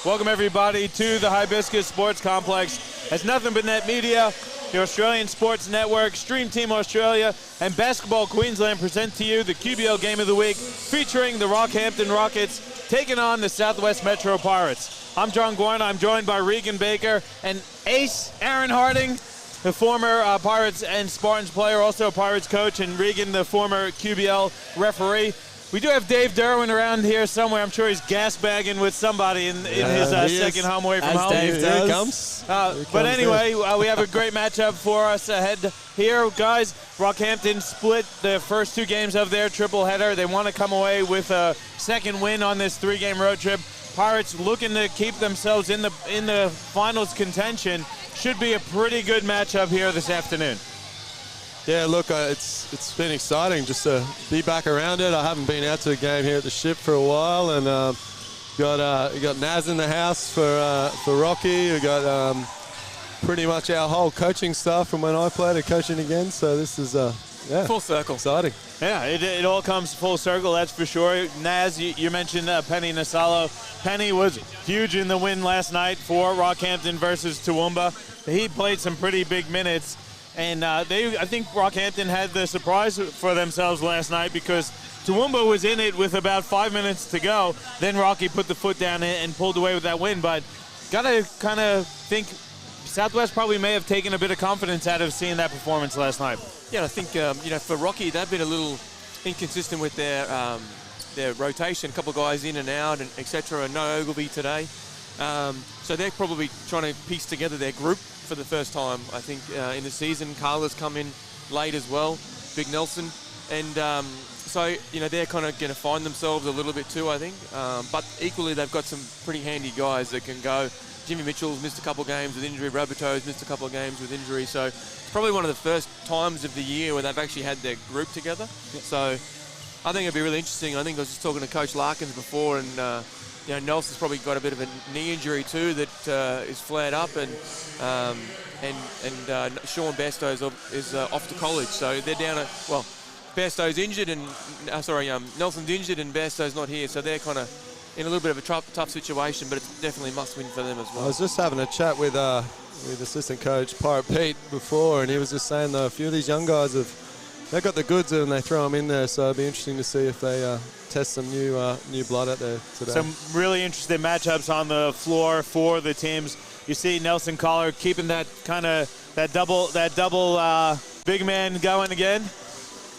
Welcome, everybody, to the Hibiscus Sports Complex. As Nothing But Net Media, the Australian Sports Network, Stream Team Australia, and Basketball Queensland present to you the QBL Game of the Week, featuring the Rockhampton Rockets taking on the Southwest Metro Pirates. I'm John Guarna. I'm joined by Regan Baker and Ace Aaron Harding, the former Pirates and Spartans player, also a Pirates coach, and Regan, the former QBL referee. We do have Dave Derwin around here somewhere. I'm sure he's gas bagging with somebody in his second home away from home. Dave Here he comes. But anyway, we have a great matchup for us ahead here, guys. Rockhampton split the first two games of their triple-header. They want to come away with a second win on this three-game road trip. Pirates looking to keep themselves in the finals contention. Should be a pretty good matchup here this afternoon. Yeah, look, it's been exciting just to be back around it. I haven't been out to a game here at the Ship for a while, and we got Naz in the house for Rocky. We got pretty much our whole coaching staff from when I played are coaching again. So this is full circle. Exciting. Yeah, it all comes full circle, that's for sure. Naz, you mentioned Penny Nasalo. Penny was huge in the win last night for Rockhampton versus Toowoomba. He played some pretty big minutes. And I think Rockhampton had the surprise for themselves last night because Toowoomba was in it with about 5 minutes to go. Then Rocky put the foot down and pulled away with that win. But got to kind of think Southwest probably may have taken a bit of confidence out of seeing that performance last night. Yeah, I think, for Rocky, they've been a little inconsistent with their rotation. A couple of guys in and out, and et cetera, and no Ogilvy today. So they're probably trying to piece together their group for the first time, I think, in the season. Carla's come in late as well, Big Nelson. And so, they're kind of going to find themselves a little bit too, I think. But equally, they've got some pretty handy guys that can go. Jimmy Mitchell's missed a couple of games with injury. Roberto's missed a couple of games with injury. So it's probably one of the first times of the year where they've actually had their group together. Yeah. So I think it'll be really interesting. I think I was just talking to Coach Larkins before, and Nelson's probably got a bit of a knee injury too that is flared up, and Sean Bairstow is off to college, so they're down at, well, Bairstow's injured and Nelson's injured and Bairstow's not here, so they're kind of in a little bit of a tough situation, but it's definitely a must win for them as well. I was just having a chat with assistant coach Pirate Pete before, and he was just saying that a few of these young guys they've got the goods and they throw them in there, so it'll be interesting to see if they test some new blood out there today. Some really interesting matchups on the floor for the teams. You see Nelson Collar keeping that double big man going again,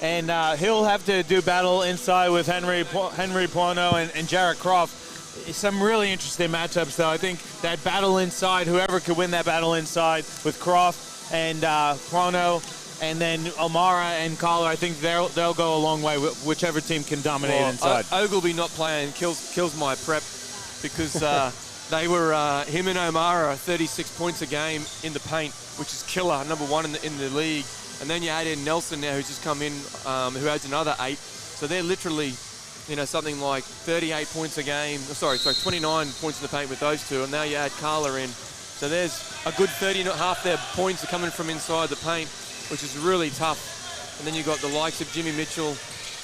and he'll have to do battle inside with Henry Pono and Jarrett Croft. Some really interesting matchups, though. I think that battle inside, whoever could win that battle inside with Croft and Pono, and then O'Mara and Collar, I think they'll go a long way, whichever team can dominate inside. Ogilvy not playing kills my prep because they were, him and O'Mara are 36 points a game in the paint, which is killer, number one in the league. And then you add in Nelson now, who's just come in, who adds another 8. So they're literally, something like 38 points a game. Sorry, 29 points in the paint with those two. And now you add Carla in. So there's a good 30 and a half their points are coming from inside the paint, which is really tough. And then you've got the likes of Jimmy Mitchell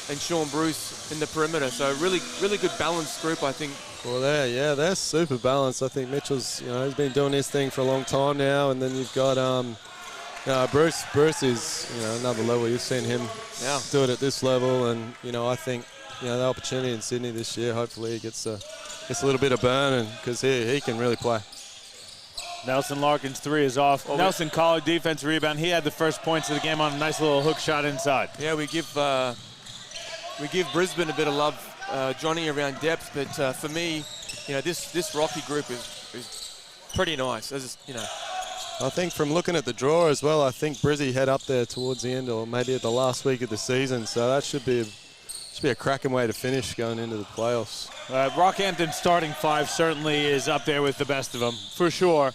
and Sean Bruce in the perimeter. So really, really good balanced group, I think. Well, they're super balanced. I think Mitchell's, he's been doing his thing for a long time now. And then you've got Bruce. Bruce is, another level. You've seen him do it at this level. And, I think, the opportunity in Sydney this year, hopefully he gets a little bit of burn, because he can really play. Nelson Larkins' three is off. Nelson Collar, defensive rebound. He had the first points of the game on a nice little hook shot inside. Yeah, we give Brisbane a bit of love, Johnny, around depth. But for me, this Rocky group is pretty nice. I think from looking at the draw as well, I think Brizzy head up there towards the end, or maybe at the last week of the season. So that should be a cracking way to finish going into the playoffs. Rockhampton's starting five certainly is up there with the best of them, for sure.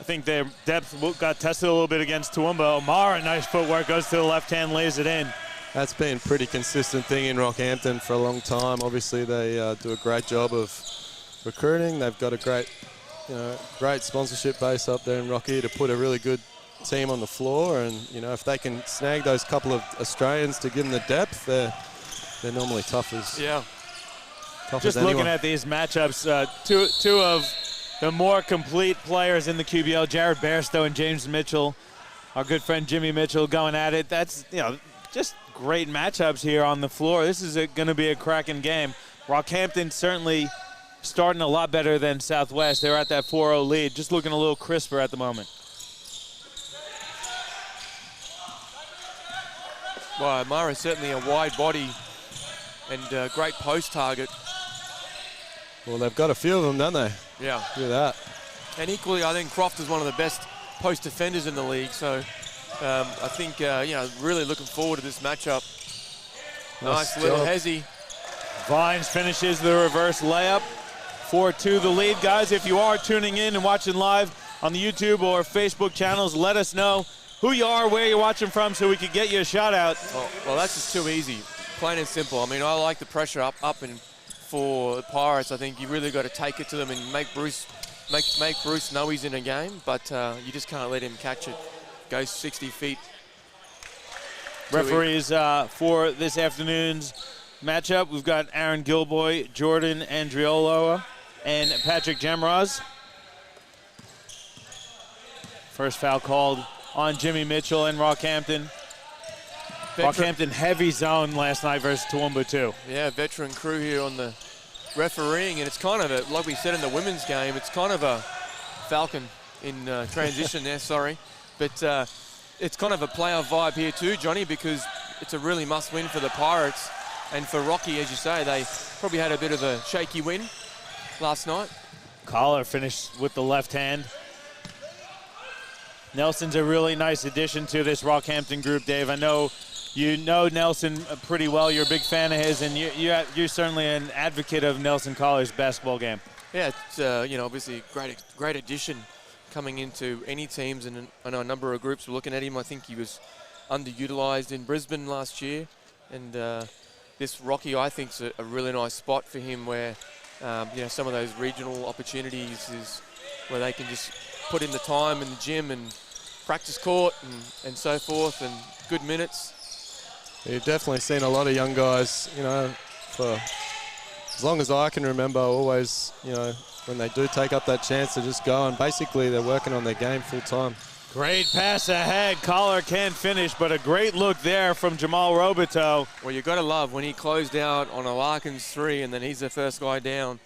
I think their depth got tested a little bit against Toowoomba. O'Mara, nice footwork, goes to the left hand, lays it in. That's been a pretty consistent thing in Rockhampton for a long time. Obviously, they do a great job of recruiting. They've got a great sponsorship base up there in Rocky to put a really good team on the floor. And, if they can snag those couple of Australians to give them the depth, they're normally tough as... Yeah. Just looking at these matchups, two of the more complete players in the QBL, Jared Bairstow and James Mitchell, our good friend Jimmy Mitchell going at it. That's, just great matchups here on the floor. This is going to be a cracking game. Rockhampton certainly starting a lot better than Southwest. They're at that 4-0 lead, just looking a little crisper at the moment. Well, Amara is certainly a wide body and a great post target. Well, they've got a few of them, don't they? Yeah. Look at that. And equally, I think Croft is one of the best post defenders in the league. So I think, really looking forward to this matchup. Nice little hezzy. Vines finishes the reverse layup. 4-2 the lead. Guys, if you are tuning in and watching live on the YouTube or Facebook channels, let us know who you are, where you're watching from, so we could get you a shout out. Well, that's just too easy. Plain and simple. I mean, I like the pressure up and for the Pirates. I think you really got to take it to them and make Bruce know he's in a game, but you just can't let him catch it. Go 60 feet. Referees for this afternoon's matchup, we've got Aaron Gilboy, Jordan Andriolo, and Patrick Gemraz. First foul called on Jimmy Mitchell and Rockhampton. Rockhampton heavy zone last night versus Toowoomba too. Yeah, veteran crew here on the refereeing, and it's kind of like we said in the women's game, it's kind of a Falcon in transition there, sorry. But it's kind of a playoff vibe here too, Johnny, because it's a really must win for the Pirates. And for Rocky, as you say, they probably had a bit of a shaky win last night. Collar finished with the left hand. Nelson's a really nice addition to this Rockhampton group, Dave. I know you know Nelson pretty well. You're a big fan of his, and you're certainly an advocate of Nelson Collar's basketball game. Yeah, it's obviously a great addition coming into any teams, and I know a number of groups were looking at him. I think he was underutilized in Brisbane last year, and this Rocky, I think, is a really nice spot for him where, some of those regional opportunities is where they can just put in the time in the gym and practice court and so forth, and good minutes. You've definitely seen a lot of young guys, for as long as I can remember, always, when they do take up that chance to just go, and basically they're working on their game full time. Great pass ahead. Collar can't finish, but a great look there from Jamal Roboto. Well, you've got to love when he closed out on a Larkins 3, and then he's the first guy down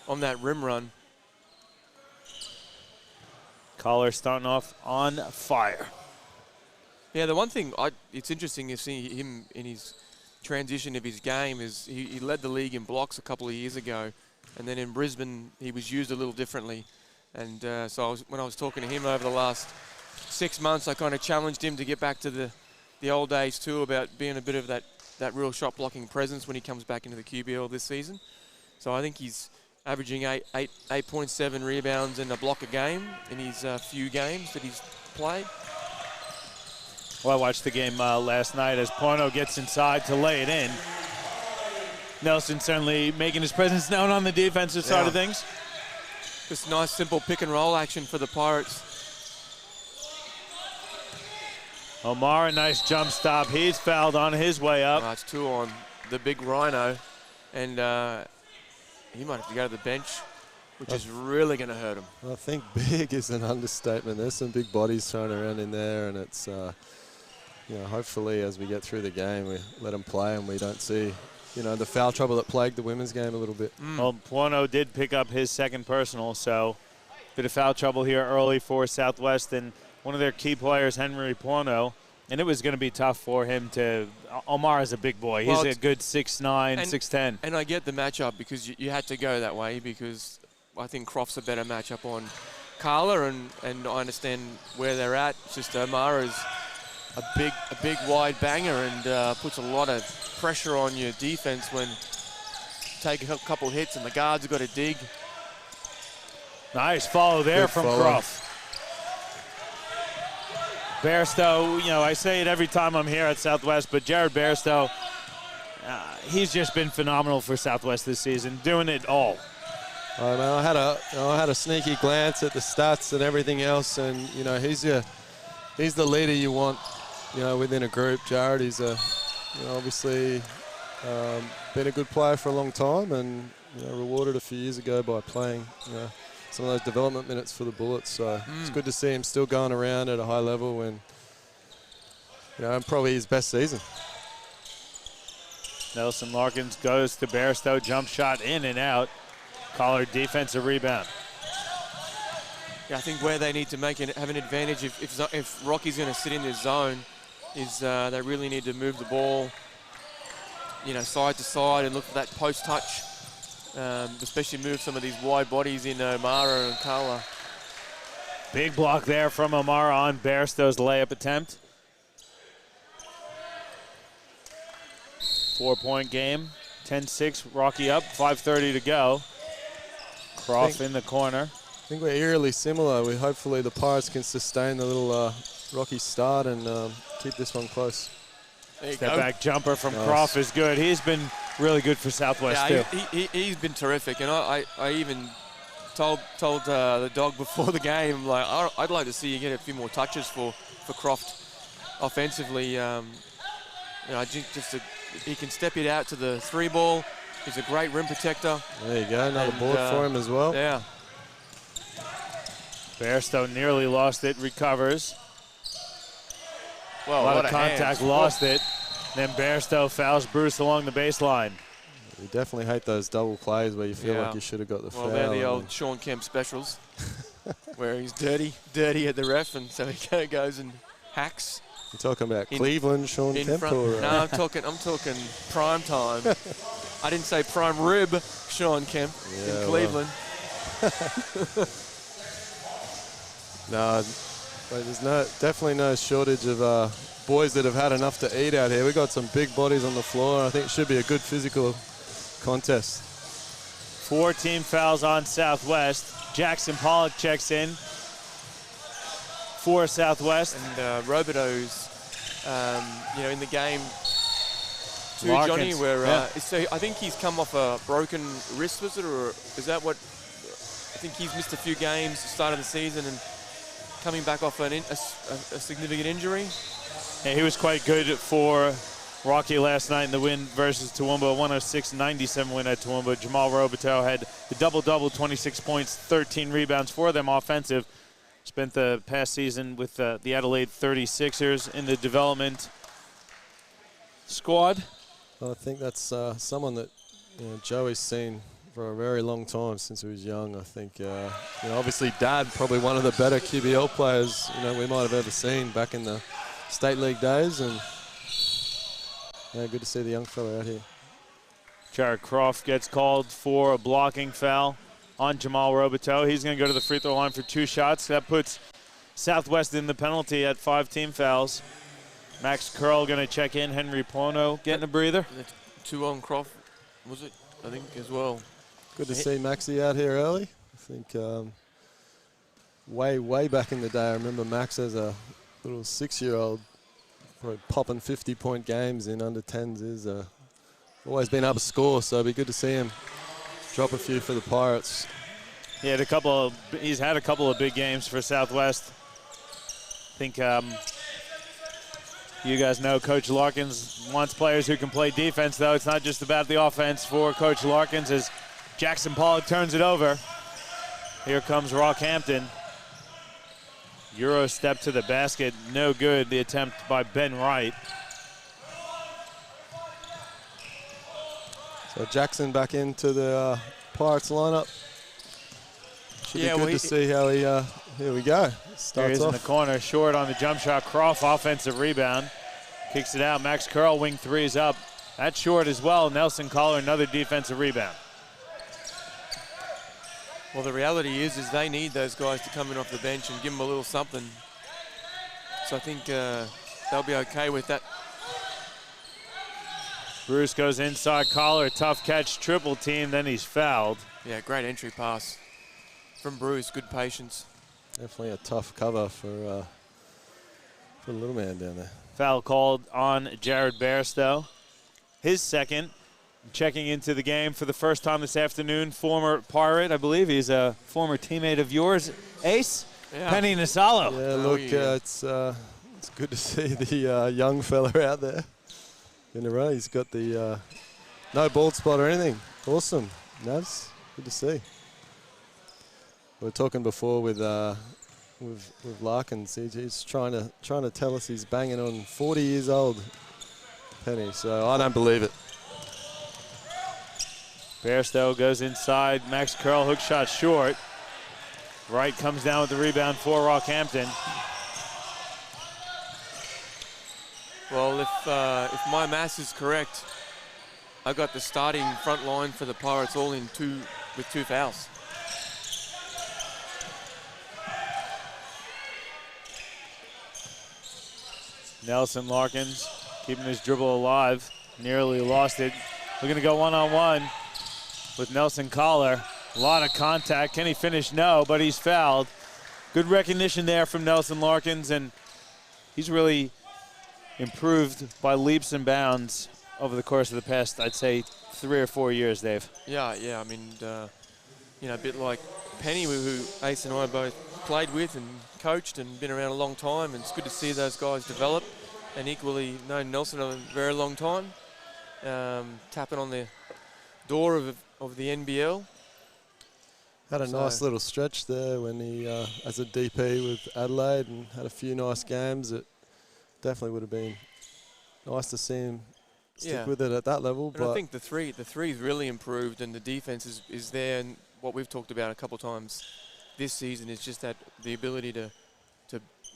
on that rim run. Collar starting off on fire. Yeah, the one thing it's interesting to see him in his transition of his game is he led the league in blocks a couple of years ago, and then in Brisbane he was used a little differently. And so when I was talking to him over the last 6 months, I kind of challenged him to get back to the old days too, about being a bit of that real shot blocking presence when he comes back into the QBL this season. So I think he's averaging 8.7 rebounds and a block a game in his few games that he's played. Well, I watched the game last night as Porno gets inside to lay it in. Nelson certainly making his presence known on the defensive side of things. Just nice, simple pick and roll action for the Pirates. Omar, a nice jump stop. He's fouled on his way up. It's 2 on the big Rhino, and he might have to go to the bench, which is really going to hurt him. I think big is an understatement. There's some big bodies thrown around in there, and it's, hopefully as we get through the game, we let them play and we don't see, the foul trouble that plagued the women's game a little bit. Well, Puono did pick up his second personal, so bit of foul trouble here early for Southwest, and one of their key players, Henry Puono, and it was going to be tough for him to. Omar is a big boy. He's a good 6'9", 6'10". And I get the matchup because you had to go that way, because I think Croft's a better matchup on Carla, and I understand where they're at. It's just Omar is a big wide banger and puts a lot of pressure on your defense when you take a couple hits and the guards have got to dig. Nice follow there from Croft. Bairstow, I say it every time I'm here at Southwest, but Jared Bairstow, he's just been phenomenal for Southwest this season, doing it all. I had a sneaky glance at the stats and everything else, and he's the leader you want, within a group. Jared, he's obviously been a good player for a long time, and rewarded a few years ago by playing some of those development minutes for the Bullets. So it's good to see him still going around at a high level when, probably his best season. Nelson Larkins goes to Bairstow, jump shot in and out. Collar defensive rebound. Yeah, I think where they need to have an advantage if Rocky's going to sit in this zone is they really need to move the ball, side to side and look for that post touch, especially move some of these wide bodies in O'Mara and Carla. Big block there from O'Mara on Bairstow's layup attempt. 4-point game, 10-6, Rocky up, 5:30 to go. Croft in the corner. I think we're eerily similar. Hopefully the Pirates can sustain the little Rocky start and keep this one close. Step back jumper from Croft is good. He's been really good for Southwest too. He's been terrific, and I even told the dog before the game, like, I'd like to see you get a few more touches for Croft offensively. He can step it out to the 3-ball. He's a great rim protector. There you go, another board for him as well. Yeah. Bairstow nearly lost it, recovers. Well, a lot of contact, lost it. Then Bairstow fouls Bruce along the baseline. You definitely hate those double plays where you feel like you should have got the foul. Well, they're the old Sean Kemp specials, where he's dirty at the ref, and so he goes and hacks. You're talking about Cleveland, Sean Kemp? Or, no, I'm talking prime time. I didn't say prime rib, Sean Kemp in Cleveland. No, but there's definitely no shortage of boys that have had enough to eat out here. We've got some big bodies on the floor. I think it should be a good physical contest. 4 team fouls on Southwest. Jackson Pollock checks in for Southwest. And Robidoux, in the game too, Larkins. Johnny, where so I think he's come off a broken wrist, was it, or is that what? I think he's missed a few games at the start of the season and coming back off a significant injury. Yeah, he was quite good for Rocky last night in the win versus Toowoomba, 106-97 win at Toowoomba. Jamal Robitel had the double-double, 26 points, 13 rebounds for them offensive. Spent the past season with the Adelaide 36ers in the development squad. Well, I think that's someone that Joey's seen for a very long time since he was young. I think, obviously Dad, probably one of the better QBL players we might have ever seen back in the State League days, and good to see the young fella out here. Jared Croft gets called for a blocking foul on Jamal Robitel. He's going to go to the free throw line for 2 shots. That puts Southwest in the penalty at 5 team fouls. Max Curl going to check in. Henry Pono getting a breather. 2 on Croft, was it? I think as well. Good to see Maxie out here early. I think way back in the day, I remember Max as a little 6-year-old probably popping 50-point games in under 10s. Is always been able to score, so it'd be good to see him drop a few for the Pirates. He's had a couple of big games for Southwest. I think you guys know Coach Larkins wants players who can play defense, though. It's not just about the offense for Coach Larkins as Jackson Pollock turns it over. Here comes Rockhampton. Euro step to the basket, no good. The attempt by Ben Wright. So Jackson back into the Pirates lineup. Should be good to see how he, here we go. Starts Here he is off in the corner, short on the jump shot. Croft, offensive rebound. Kicks it out, Max Curl, wing 3's up. That's short as well. Nelson Collar, another defensive rebound. Well, the reality is they need those guys to come in off the bench and give them a little something. So I think they'll be okay with that. Bruce goes inside, Collar, tough catch, triple team, then he's fouled. Yeah, great entry pass from Bruce, good patience. Definitely a tough cover for the little man down there. Foul called on Jared Bairstow. His second. Checking into the game for the first time this afternoon, former Pirate, I believe. He's a former teammate of yours, Ace, Penny Nasalo. Yeah, look, it's good to see the young fella out there in the run. He's got the no bald spot or anything. Awesome. Navs, good to see. We were talking before with Larkins. He's trying to tell us he's banging on 40 years old, Penny. So I don't believe it. Bairstow goes inside. Max Curl hook shot short. Wright comes down with the rebound for Rockhampton. Well, if my math is correct, I got the starting front line for the Pirates all with two fouls. Nelson Larkins keeping his dribble alive. Nearly lost it. We're going to go one-on-one with Nelson Collar. A lot of contact. Can he finish? No, but he's fouled. Good recognition there from Nelson Larkins, and he's really improved by leaps and bounds over the course of the past, I'd say, 3 or 4 years, Dave. Yeah. I mean, a bit like Penny, who Ace and I both played with and coached and been around a long time, and it's good to see those guys develop. And equally known Nelson a very long time, tapping on the door of the NBL. Had a nice little stretch there when he, as a DP with Adelaide, and had a few nice games. It definitely would have been nice to see him stick with it at that level. And I think the three's really improved, and the defense is there. And what we've talked about a couple of times this season is just that the ability to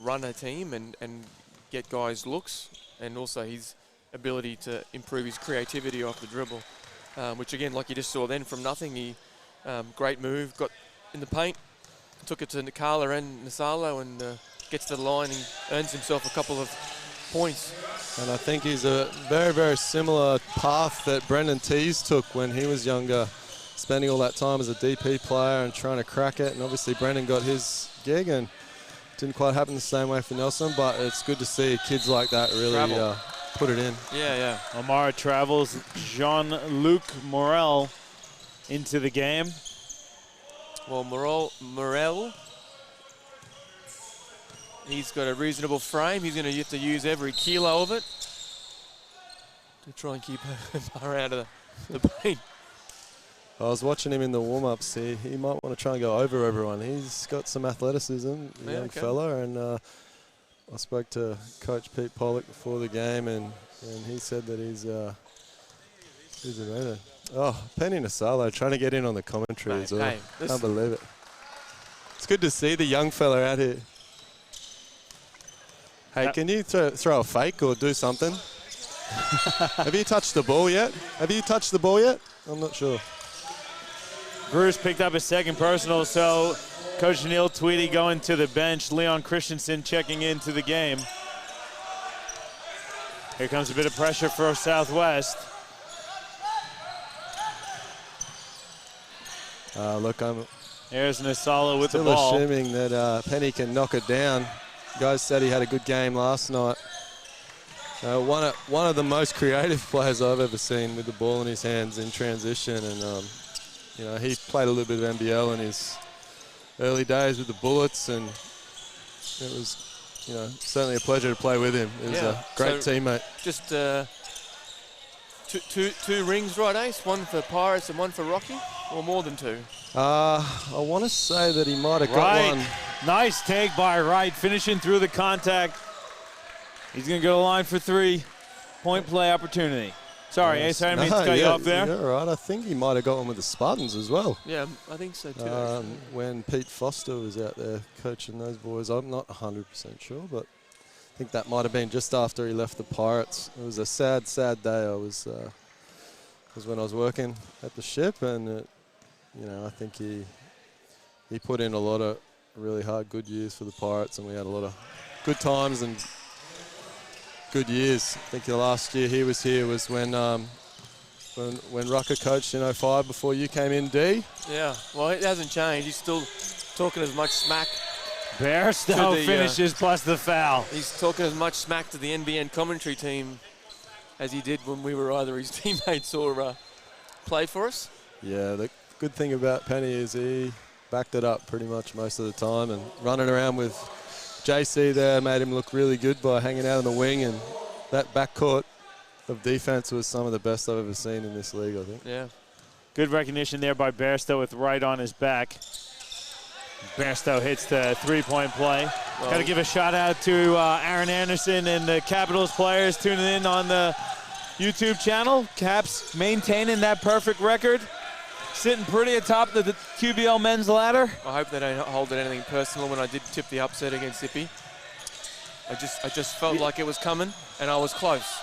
run a team and get guys looks, and also his ability to improve his creativity off the dribble, which again, like you just saw then, from nothing, he great move, got in the paint, took it to Nikala and Nasalo, and gets to the line and earns himself a couple of points. And I think he's a very, very similar path that Brendan Tees took when he was younger, spending all that time as a DP player and trying to crack it. And obviously Brendan got his gig, and didn't quite happen the same way for Nelson, but it's good to see kids like that really put it in. Yeah. Amara travels. Jean-Luc Morel into the game. Well, Morel, he's got a reasonable frame. He's going to have to use every kilo of it to try and keep her out of the paint. I was watching him in the warm-ups. He might want to try and go over everyone. He's got some athleticism, the young fella, and I spoke to Coach Pete Pollock before the game, and he said that he's a winner. Oh, Penny Nasalo trying to get in on the commentary as well. Hey, can't believe it. It's good to see the young fella out here. Hey, can you throw a fake or do something? Have you touched the ball yet? I'm not sure. Bruce picked up his second personal, so Coach Neil Tweedy going to the bench. Leon Christensen checking into the game. Here comes a bit of pressure for Southwest. There's Nasalo with the ball. Still assuming that Penny can knock it down. Guys said he had a good game last night. One of the most creative players I've ever seen with the ball in his hands in transition, and he played a little bit of NBL in his early days with the Bullets, and it was certainly a pleasure to play with him. He was a great teammate. Just two rings, right, Ace? One for Pirates and one for Rocky, or more than two? I want to say that he might have got one. Nice take by Wright, finishing through the contact. He's going to go to the line for 3. Point play opportunity. Sorry, Ace, I didn't mean to cut you off there. Yeah, right. I think he might have got one with the Spartans as well. Yeah, I think so too. When Pete Foster was out there coaching those boys, I'm not 100% sure, but I think that might have been just after he left the Pirates. It was a sad, sad day. Was when I was working at the ship, and I think he put in a lot of really hard, good years for the Pirates, and we had a lot of good times and good years. I think the last year he was here was when Rucker coached in 05 before you came in, D. Yeah, well, it hasn't changed. He's still talking as much smack. Bairstow finishes plus the foul. He's talking as much smack to the NBN commentary team as he did when we were either his teammates or play for us. Yeah, the good thing about Penny is he backed it up pretty much most of the time, and running around with JC there made him look really good by hanging out on the wing, and that backcourt of defense was some of the best I've ever seen in this league, I think. Yeah. Good recognition there by Bairstow with right on his back. Bairstow hits the three-point play. Got to give a shout out to Aaron Anderson and the Capitals players tuning in on the YouTube channel. Caps maintaining that perfect record. Sitting pretty atop the QBL men's ladder. I hope they don't hold it anything personal when I did tip the upset against Ippy. I just felt like it was coming, and I was close.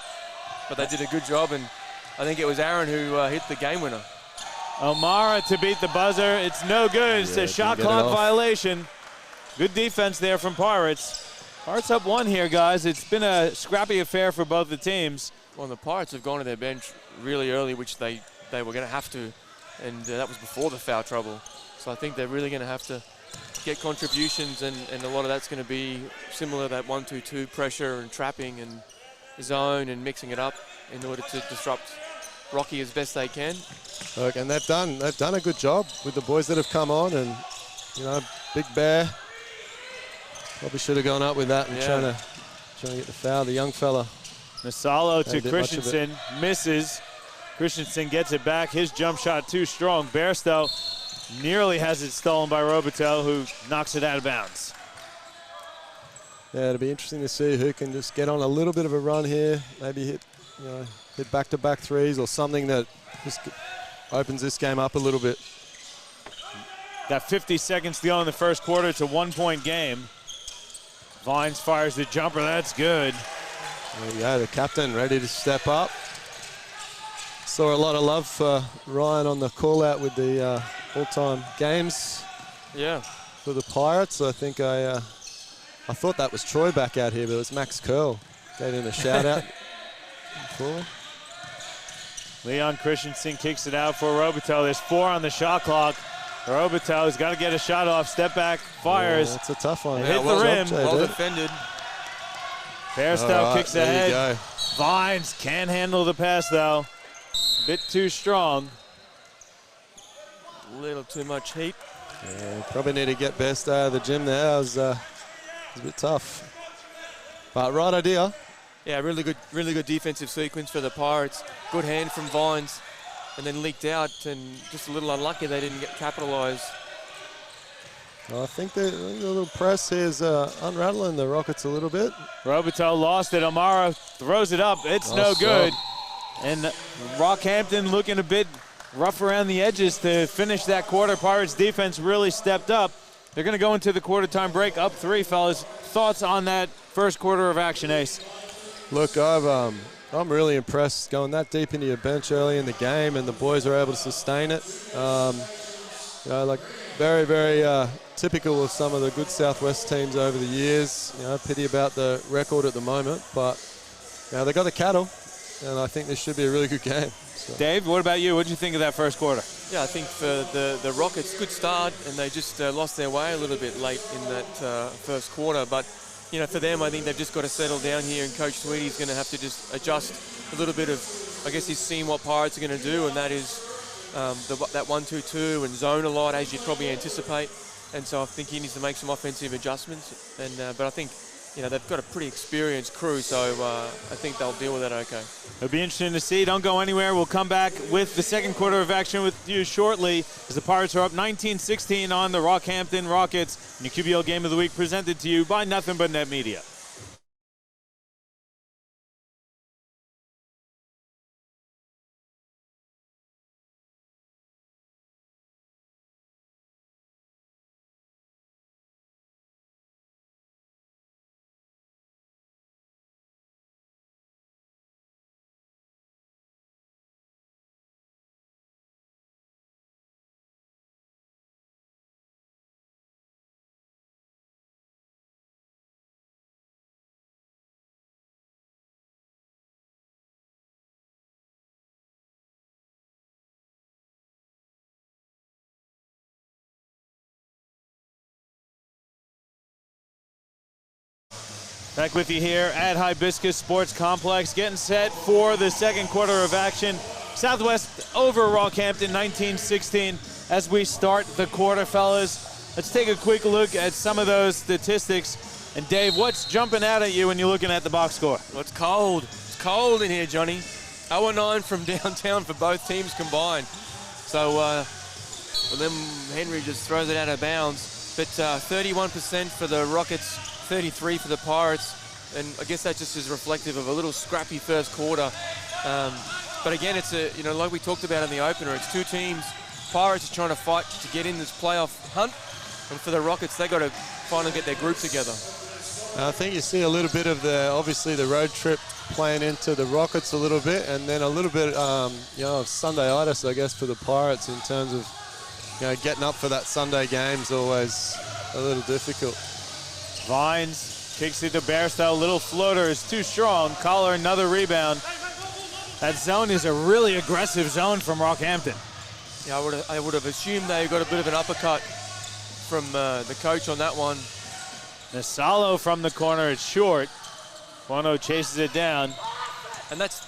But they did a good job, and I think it was Aaron who hit the game winner. O'Mara to beat the buzzer. It's no good. It's a shot clock violation. Good defense there from Pirates. Pirates up 1 here, guys. It's been a scrappy affair for both the teams. Well, the Pirates have gone to their bench really early, which they were going to have to, and that was before the foul trouble. So I think they're really going to have to get contributions, and a lot of that's going to be similar to that 1-2-2 pressure and trapping and zone and mixing it up in order to disrupt Rocky as best they can. Look, and they've done a good job with the boys that have come on, and you know, Big Bear probably should have gone up with that and trying to get the foul. The young fella. Nasalo to Christensen, misses. Christensen gets it back. His jump shot too strong. Bairstow nearly has it stolen by Robitel, who knocks it out of bounds. Yeah, it'll be interesting to see who can just get on a little bit of a run here. Maybe hit back-to-back threes or something that just opens this game up a little bit. Got 50 seconds to go in the first quarter. It's a 1-point game. Vines fires the jumper. That's good. There you go, the captain ready to step up. Saw a lot of love for Ryan on the call-out with the all-time games. Yeah. For the Pirates. I think I thought that was Troy back out here, but it was Max Curl. Gave him a shout-out before. Leon Christensen kicks it out for Robitel. There's 4 on the shot clock. Robitel's got to get a shot off. Step back, fires. Yeah, that's a tough one. Hit the rim. Well defended. Bairstow kicks ahead. Vines can't handle the pass, though. A bit too strong. A little too much heat. Yeah, probably need to get Bairstow out of the gym there. It was a bit tough. But right idea. Yeah, really good defensive sequence for the Pirates. Good hand from Vines, and then leaked out, and just a little unlucky they didn't get capitalised. I think the little press here is unraveling the Rockets a little bit. Robitel lost it. O'Mara throws it up. It's no good. And Rockhampton looking a bit rough around the edges to finish that quarter. Pirates defense really stepped up. They're going to go into the quarter time break up 3, fellas. Thoughts on that first quarter of action, Ace? Look, I'm really impressed going that deep into your bench early in the game, and the boys are able to sustain it. You know, like very, very typical of some of the good Southwest teams over the years. You know, pity about the record at the moment, but you know, they got the cattle, and I think this should be a really good game. So. Dave, what about you? What did you think of that first quarter? Yeah, I think for the Rockets, good start, and they just lost their way a little bit late in that first quarter. But you know, for them, I think they've just got to settle down here, and Coach Tweedy's going to have to just adjust a little bit of, I guess he's seen what Pirates are going to do, and that is that 1-2-2 and zone a lot, as you'd probably anticipate. And so I think he needs to make some offensive adjustments. And but I think, you know, they've got a pretty experienced crew, so I think they'll deal with that okay. It'll be interesting to see. Don't go anywhere. We'll come back with the second quarter of action with you shortly as the Pirates are up 19-16 on the Rockhampton Rockets. And your QBL Game of the Week presented to you by Nothing But Net Media. Back with you here at Hibiscus Sports Complex, getting set for the second quarter of action. Southwest over Rockhampton, 19-16. As we start the quarter, fellas, let's take a quick look at some of those statistics. And Dave, what's jumping out at you when you're looking at the box score? Well, it's cold. It's cold in here, Johnny. 0-9 from downtown for both teams combined. So well, then Henry just throws it out of bounds. But 31% for the Rockets, 33 for the Pirates. And I guess that just is reflective of a little scrappy first quarter. But again, it's like we talked about in the opener, it's two teams. Pirates are trying to fight to get in this playoff hunt. And for the Rockets, they got to finally get their group together. I think you see a little bit of obviously the road trip playing into the Rockets a little bit, and then a little bit, of Sunday-itis, I guess, for the Pirates in terms of, getting up for that Sunday game's always a little difficult. Vines kicks it to Bairstow. Little floater is too strong. Collar, another rebound. That zone is a really aggressive zone from Rockhampton. Yeah, I would have assumed they got a bit of an uppercut from the coach on that one. Nasalo from the corner, it's short. Bono chases it down. And that's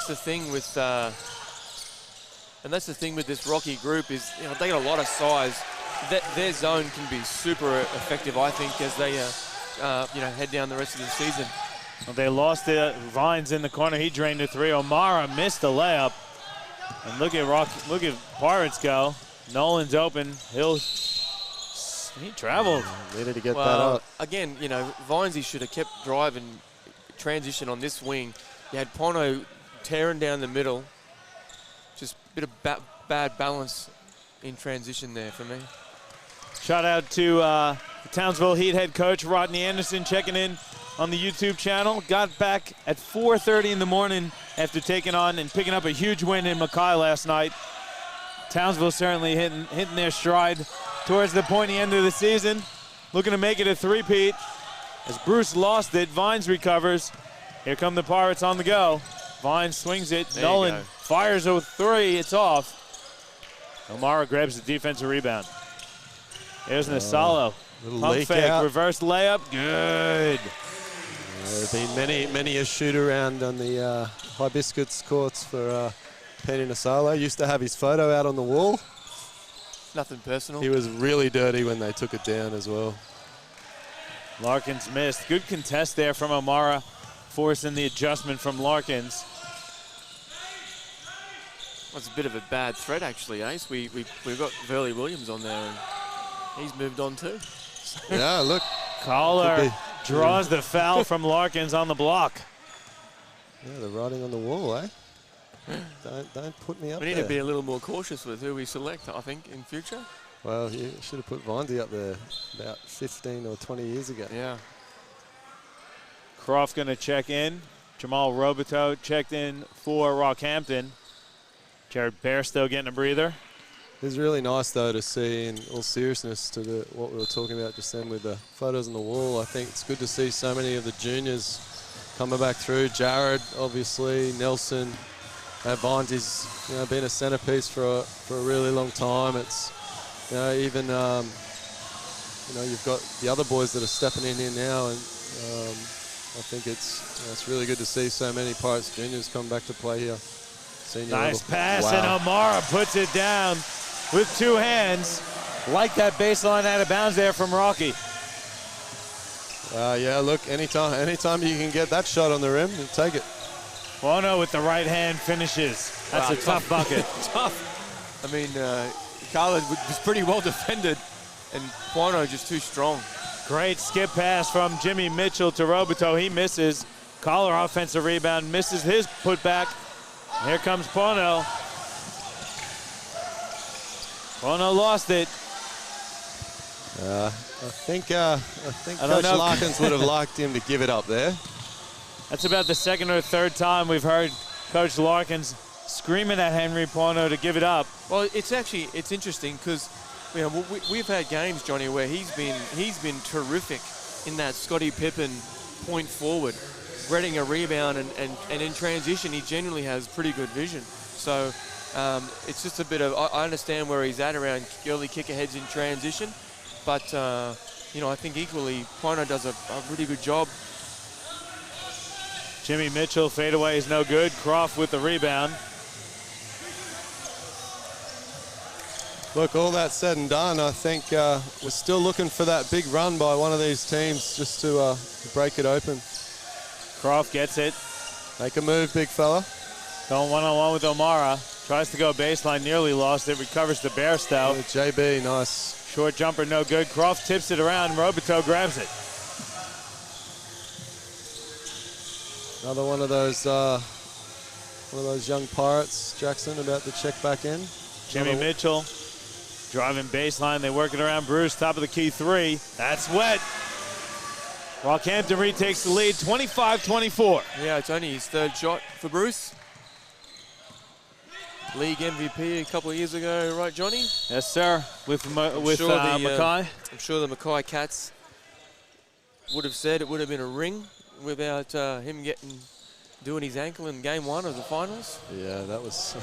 the thing with this Rocky group is they got a lot of size. Their zone can be super effective, I think, as they head down the rest of the season. Well, they lost it. Vines in the corner. He drained a three. O'Mara missed the layup. And look at Pirates go. Nolan's open. He traveled. Needed to get that up. Again, Vinesy should have kept driving transition on this wing. You had Pono tearing down the middle. Just a bit of bad balance in transition there for me. Shout out to the Townsville Heat head coach Rodney Anderson checking in on the YouTube channel. Got back at 4:30 in the morning after taking on and picking up a huge win in Mackay last night. Townsville certainly hitting their stride towards the pointy end of the season. Looking to make it a three-peat. As Bruce lost it, Vines recovers. Here come the Pirates on the go. Vines swings it. Nolan fires a three. It's off. O'Mara grabs the defensive rebound. There's Nasalo. Pump fake, reverse layup. Good. There have been many a shoot around on the Hibiscus courts for Penny Nasalo. Used to have his photo out on the wall. Nothing personal. He was really dirty when they took it down as well. Larkins missed. Good contest there from O'Mara, forcing the adjustment from Larkins. Well, it's a bit of a bad threat, actually, Ace. We've got Verley Williams on there, and he's moved on too. Yeah, look. Collar draws the foul from Larkins on the block. Yeah, the writing on the wall, eh? Don't put me up there. We need to be a little more cautious with who we select, I think, in future. Well, you should have put Vindy up there about 15 or 20 years ago. Yeah. Croft going to check in. Jamal Roboto checked in for Rockhampton. Jared Bairstow getting a breather. It's really nice, though, to see, in all seriousness, to what we were talking about just then with the photos on the wall. I think it's good to see so many of the juniors coming back through. Jared, obviously, Nelson. Vindy's been a centerpiece for a really long time. It's even you've got the other boys that are stepping in here now, and I think it's really good to see so many Pirates juniors come back to play here. Nice pass, and O'Mara puts it down with two hands. Like that baseline out of bounds there from Rocky. Yeah, look, anytime you can get that shot on the rim, you take it. Bono with the right hand finishes. That's a tough bucket. Tough. I mean, Carla was pretty well defended, and Bono just too strong. Great skip pass from Jimmy Mitchell to Roboto. He misses. Collar offensive rebound, misses his putback. Here comes Bono. Bono lost it. I think Coach Larkins would have liked him to give it up there. That's about the second or third time we've heard Coach Larkins screaming at Henry Bono to give it up. Well, it's interesting because we've had games, Johnny, where he's been terrific in that Scottie Pippen point forward, getting a rebound, and in transition he genuinely has pretty good vision. So it's just a bit of, I understand where he's at around early kick aheads in transition, but I think equally Bono does a really good job. Jimmy Mitchell fadeaway is no good. Croft with the rebound. Look, all that said and done, I think we're still looking for that big run by one of these teams just to break it open. Croft gets it. Make a move, big fella. Going one-on-one with O'Mara. Tries to go baseline, nearly lost it, recovers to Bairstow. JB, nice. Short jumper, no good. Croft tips it around, Roberto grabs it. Another one of those young Pirates, Jackson, about to check back in. Jimmy Mitchell driving baseline. They work it around Bruce. Top of the key three. That's wet. Rockhampton retakes the lead, 25-24. Yeah, it's only his third shot for Bruce. League MVP a couple of years ago, right, Johnny? Yes, sir. With Mackay. I'm sure the Mackay Cats would have said it would have been a ring without him doing his ankle in game one of the finals. Yeah, that was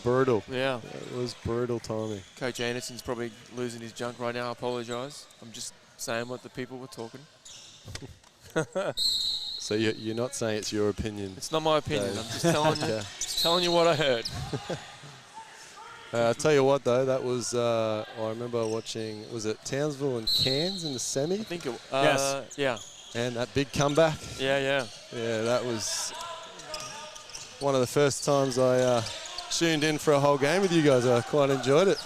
brutal. Yeah. It was brutal timing. Coach Anderson's probably losing his junk right now. I apologise. I'm just saying what the people were talking. So you're not saying it's your opinion? It's not my opinion. Dave. I'm just telling you. Just telling you what I heard. I'll tell you what, though, that was, I remember watching, was it Townsville and Cairns in the semi? I think it yes. Yeah. And that big comeback. Yeah. Yeah, that was one of the first times I tuned in for a whole game with you guys. I quite enjoyed it.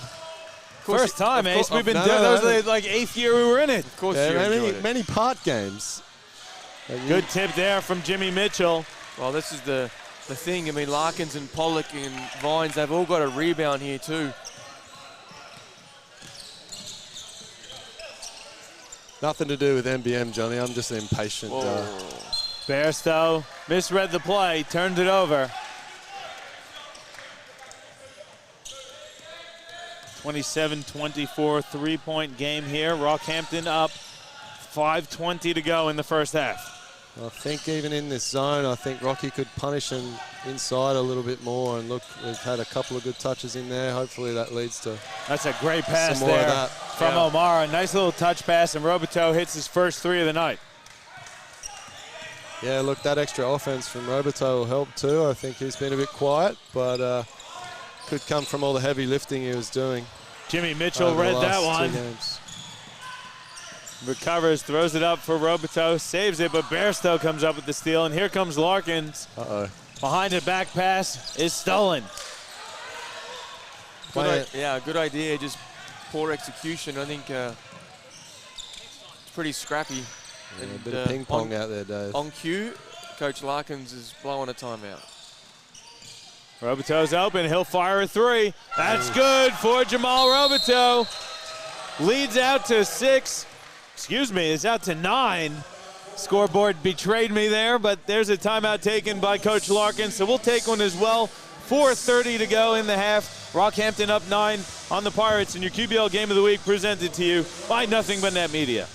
First time, Ace. We've been doing that was like 8th year we were in it. Of course, many part games. Good tip there from Jimmy Mitchell. Well, this is the thing. I mean, Larkins and Pollock and Vines, they've all got a rebound here too. Nothing to do with MBM, Johnny. I'm just impatient. Bairstow misread the play, turned it over. 27-24 three-point game here. Rockhampton up, 5:20 to go in the first half. I think even in this zone, I think Rocky could punish him inside a little bit more. And look, we've had a couple of good touches in there. Hopefully that leads to That's a great pass some more there of that. from O'Mara. Nice little touch pass, and Roberto hits his first three of the night. Yeah, look, that extra offense from Roberto will help too. I think he's been a bit quiet, but could come from all the heavy lifting he was doing. Jimmy Mitchell read that one. Recovers, throws it up for Roberto, saves it, but Bairstow comes up with the steal, and here comes Larkins. Behind it, back pass is stolen. Good idea, just poor execution. I think it's pretty scrappy. Yeah, a bit of ping pong out there, Dave. On cue, Coach Larkins is blowing a timeout. Roberto's open, he'll fire a three. That's good for Jamal Roberto. Leads out to 6. Excuse me, it's out to 9. Scoreboard betrayed me there, but there's a timeout taken by Coach Larkin, so we'll take one as well. 4:30 to go in the half. Rockhampton up 9 on the Pirates, and your QBL Game of the Week presented to you by Nothing But Net Media.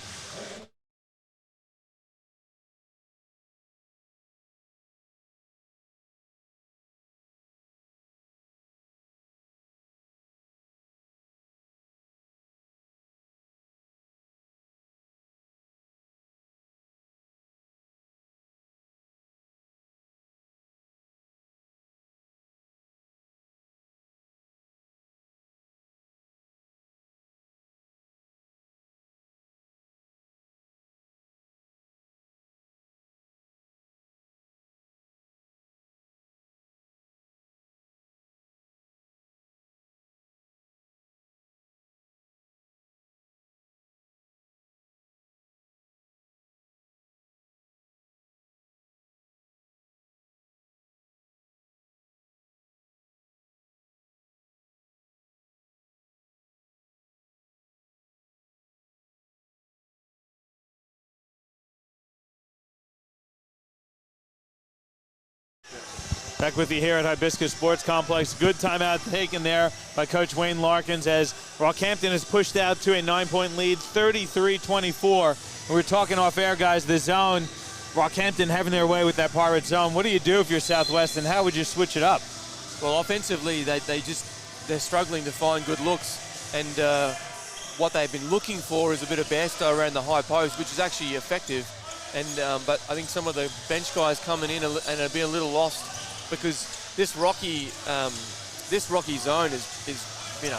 Back with you here at Hibiscus Sports Complex. Good timeout taken there by Coach Wayne Larkins as Rockhampton has pushed out to a 9-point lead, 33-24. And we're talking off air, guys, the zone. Rockhampton having their way with that Pirate zone. What do you do if you're Southwest, and how would you switch it up? Well, offensively, they're struggling to find good looks. And what they've been looking for is a bit of Bairstow around the high post, which is actually effective. And but I think some of the bench guys coming in and are being a little lost, because this rocky zone is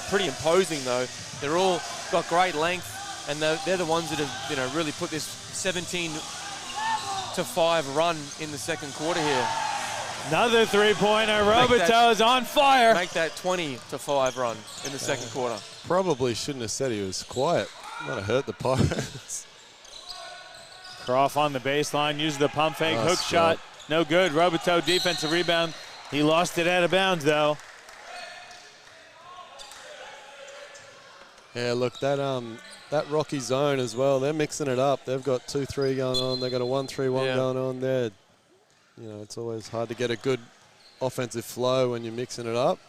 pretty imposing though. They're all got great length, and they're the ones that have really put this 17-5 run in the second quarter here. Another three-pointer. Roberto is on fire. Make that 20-5 run in the second quarter. Probably shouldn't have said he was quiet. Might have hurt the Pirates. Croft on the baseline, uses the pump fake, Nice hook shot. No good. Roberto defensive rebound. He lost it out of bounds, though. Yeah, look, that Rocky zone as well, they're mixing it up. They've got 2-3 going on. They've got a 1-3-1 going on there. You know, it's always hard to get a good offensive flow when you're mixing it up.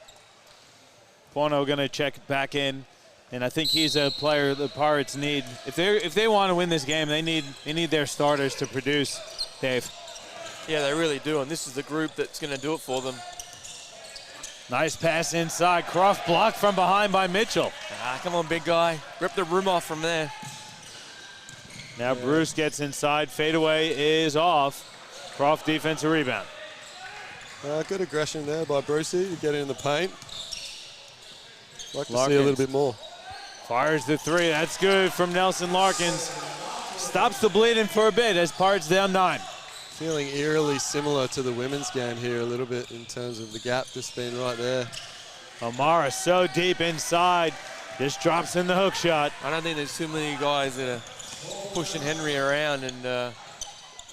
Bono going to check back in, and I think he's a player the Pirates need. If they want to win this game, they need their starters to produce, Dave. Yeah, they really do, and this is the group that's going to do it for them. Nice pass inside. Croft blocked from behind by Mitchell. Come on, big guy. Rip the room off from there. Now Bruce gets inside. Fadeaway is off. Croft defensive rebound. Good aggression there by Brucey to get in the paint. Like to Larkins see a little bit more. Fires the three. That's good from Nelson Larkins. Stops the bleeding for a bit as Pirates down 9. Feeling eerily similar to the women's game here a little bit in terms of the gap just being right there. O'Mara so deep inside. Just drops in the hook shot. I don't think there's too many guys that are pushing Henry around, and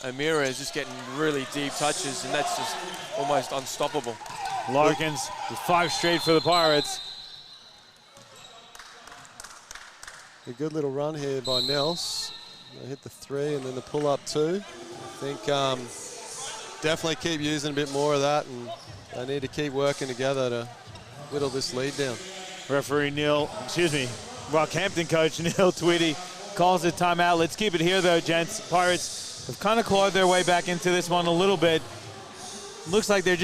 O'Meara is just getting really deep touches, and that's just almost unstoppable. Larkins with 5 straight for the Pirates. A good little run here by Nels. They hit the 3 and then the pull-up 2. I think definitely keep using a bit more of that, and they need to keep working together to whittle this lead down. Referee Rockhampton coach Neil Tweedy calls it timeout. Let's keep it here though, gents. Pirates have kind of clawed their way back into this one a little bit. Looks like they're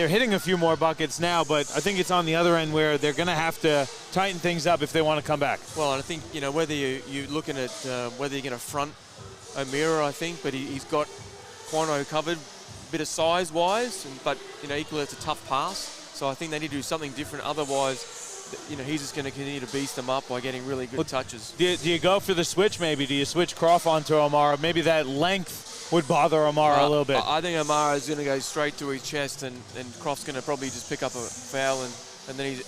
hitting a few more buckets now, but I think it's on the other end where they're going to have to tighten things up if they want to come back. Well, and I think, you know, whether you're looking at whether you're going to front O'Meara, I think, but he's got Quano covered, a bit of size-wise, but, you know, equally it's a tough pass. So I think they need to do something different. Otherwise, you know, he's just going to continue to beast them up by getting really good touches. Do you go for the switch maybe? Do you switch Croft onto O'Mara? Maybe that length would bother O'Mara a little bit. I think O'Mara is going to go straight to his chest, and Croft's going to probably just pick up a foul, and then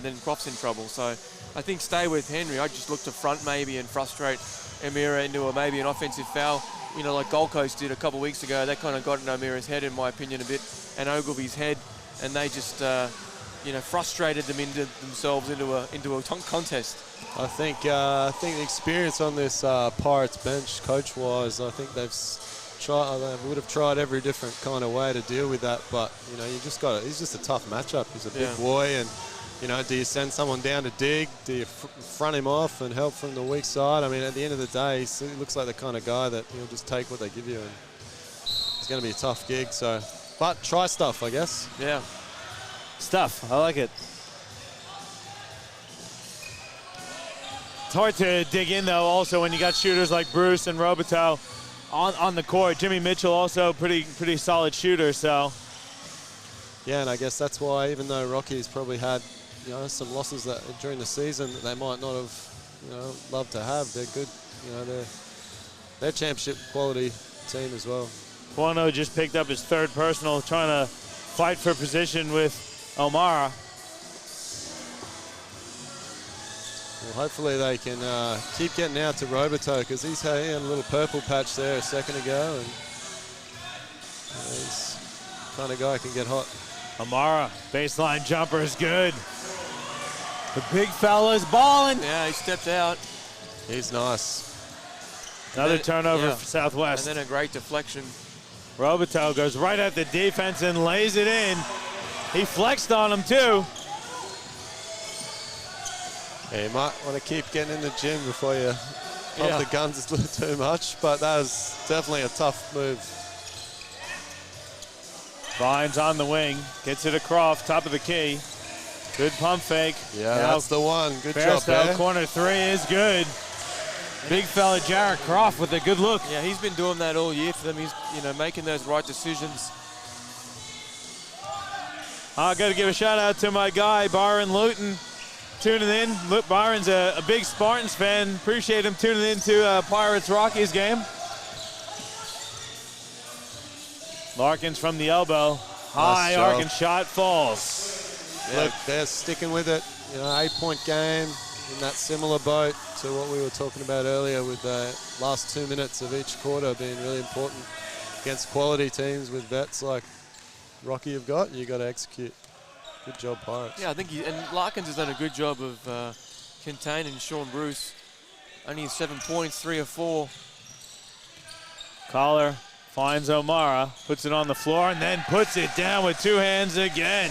then Croft's in trouble. So I think stay with Henry. I just look to front maybe and frustrate O'Meara into maybe an offensive foul. You know, like Gold Coast did a couple of weeks ago. That kind of got in O'Meara's head, in my opinion, a bit, and Ogilvy's head, and they just frustrated them themselves into a contest. I think the experience on this Pirates bench, coach-wise, I think they would have tried every different kind of way to deal with that. But you know, he's just a tough matchup. He's a big boy, and you know, do you send someone down to dig? Do you front him off and help from the weak side? I mean, at the end of the day, he looks like the kind of guy that he'll just take what they give you, and it's going to be a tough gig. So, but try stuff, I guess. Yeah. Stuff. I like it. It's hard to dig in, though, also, when you got shooters like Bruce and Roberto on the court. Jimmy Mitchell also pretty solid shooter, so. Yeah, and I guess that's why, even though Rocky's probably had, you know, some losses during the season that they might not have, you know, loved to have, they're good. You know, they're championship quality team as well. Quano just picked up his 3rd personal, trying to fight for position with O'Mara. Well, hopefully they can keep getting out to Roberto, because he's had a little purple patch there a second ago, and he's the kind of guy who can get hot. O'Mara, baseline jumper is good. The big fella's balling. Yeah, he stepped out. He's nice. Another turnover for Southwest. And then a great deflection. Roberto goes right at the defense and lays it in. He flexed on him too. Yeah, you might want to keep getting in the gym before you pump the guns a little too much, but that was definitely a tough move. Vines on the wing, gets it to Croft, top of the key. Good pump fake. Yeah, that's the one. Good job there. Corner 3 is good. Big fella Jared Croft with a good look. Yeah, he's been doing that all year for them. He's, you know, making those right decisions. I got to give a shout out to my guy Byron Luton, tuning in. Look, Byron's a big Spartans fan. Appreciate him tuning in to Pirates Rockies game. Larkins from the elbow. High arcing shot falls. Yeah. Look, they're sticking with it. 8-point game in that similar boat to what we were talking about earlier with the last 2 minutes of each quarter being really important against quality teams with vets like Rocky you've got to execute. Good job, Pirates. Yeah, I think and Larkins has done a good job of containing Sean Bruce. Only 7 points, 3 of 4. Collar finds O'Mara, puts it on the floor, and then puts it down with 2 hands again.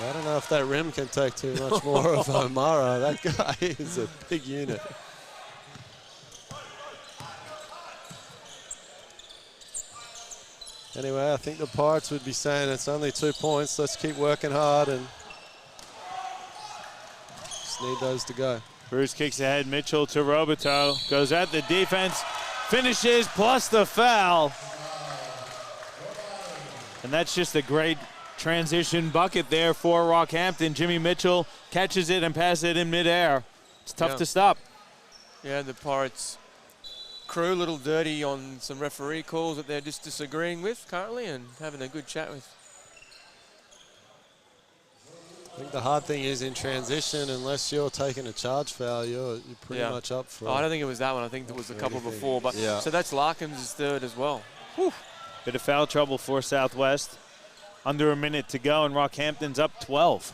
I don't know if that rim can take too much more of O'Mara. That guy is a big unit. Anyway, I think the Pirates would be saying it's only 2 points. Let's keep working hard and just need those to go. Bruce kicks ahead. Mitchell to Roberto. Goes at the defense. Finishes plus the foul. And that's just a great transition bucket there for Rockhampton. Jimmy Mitchell catches it and passes it in midair. It's tough to stop. Yeah, the Pirates crew a little dirty on some referee calls that they're just disagreeing with currently and having a good chat with. I think the hard thing is in transition, unless you're taking a charge foul, you're pretty much up for. Oh, I don't think it was that one. I think there was a couple before. But so that's Larkins' third as well. Whew. Bit of foul trouble for Southwest. Under a minute to go, and Rockhampton's up 12.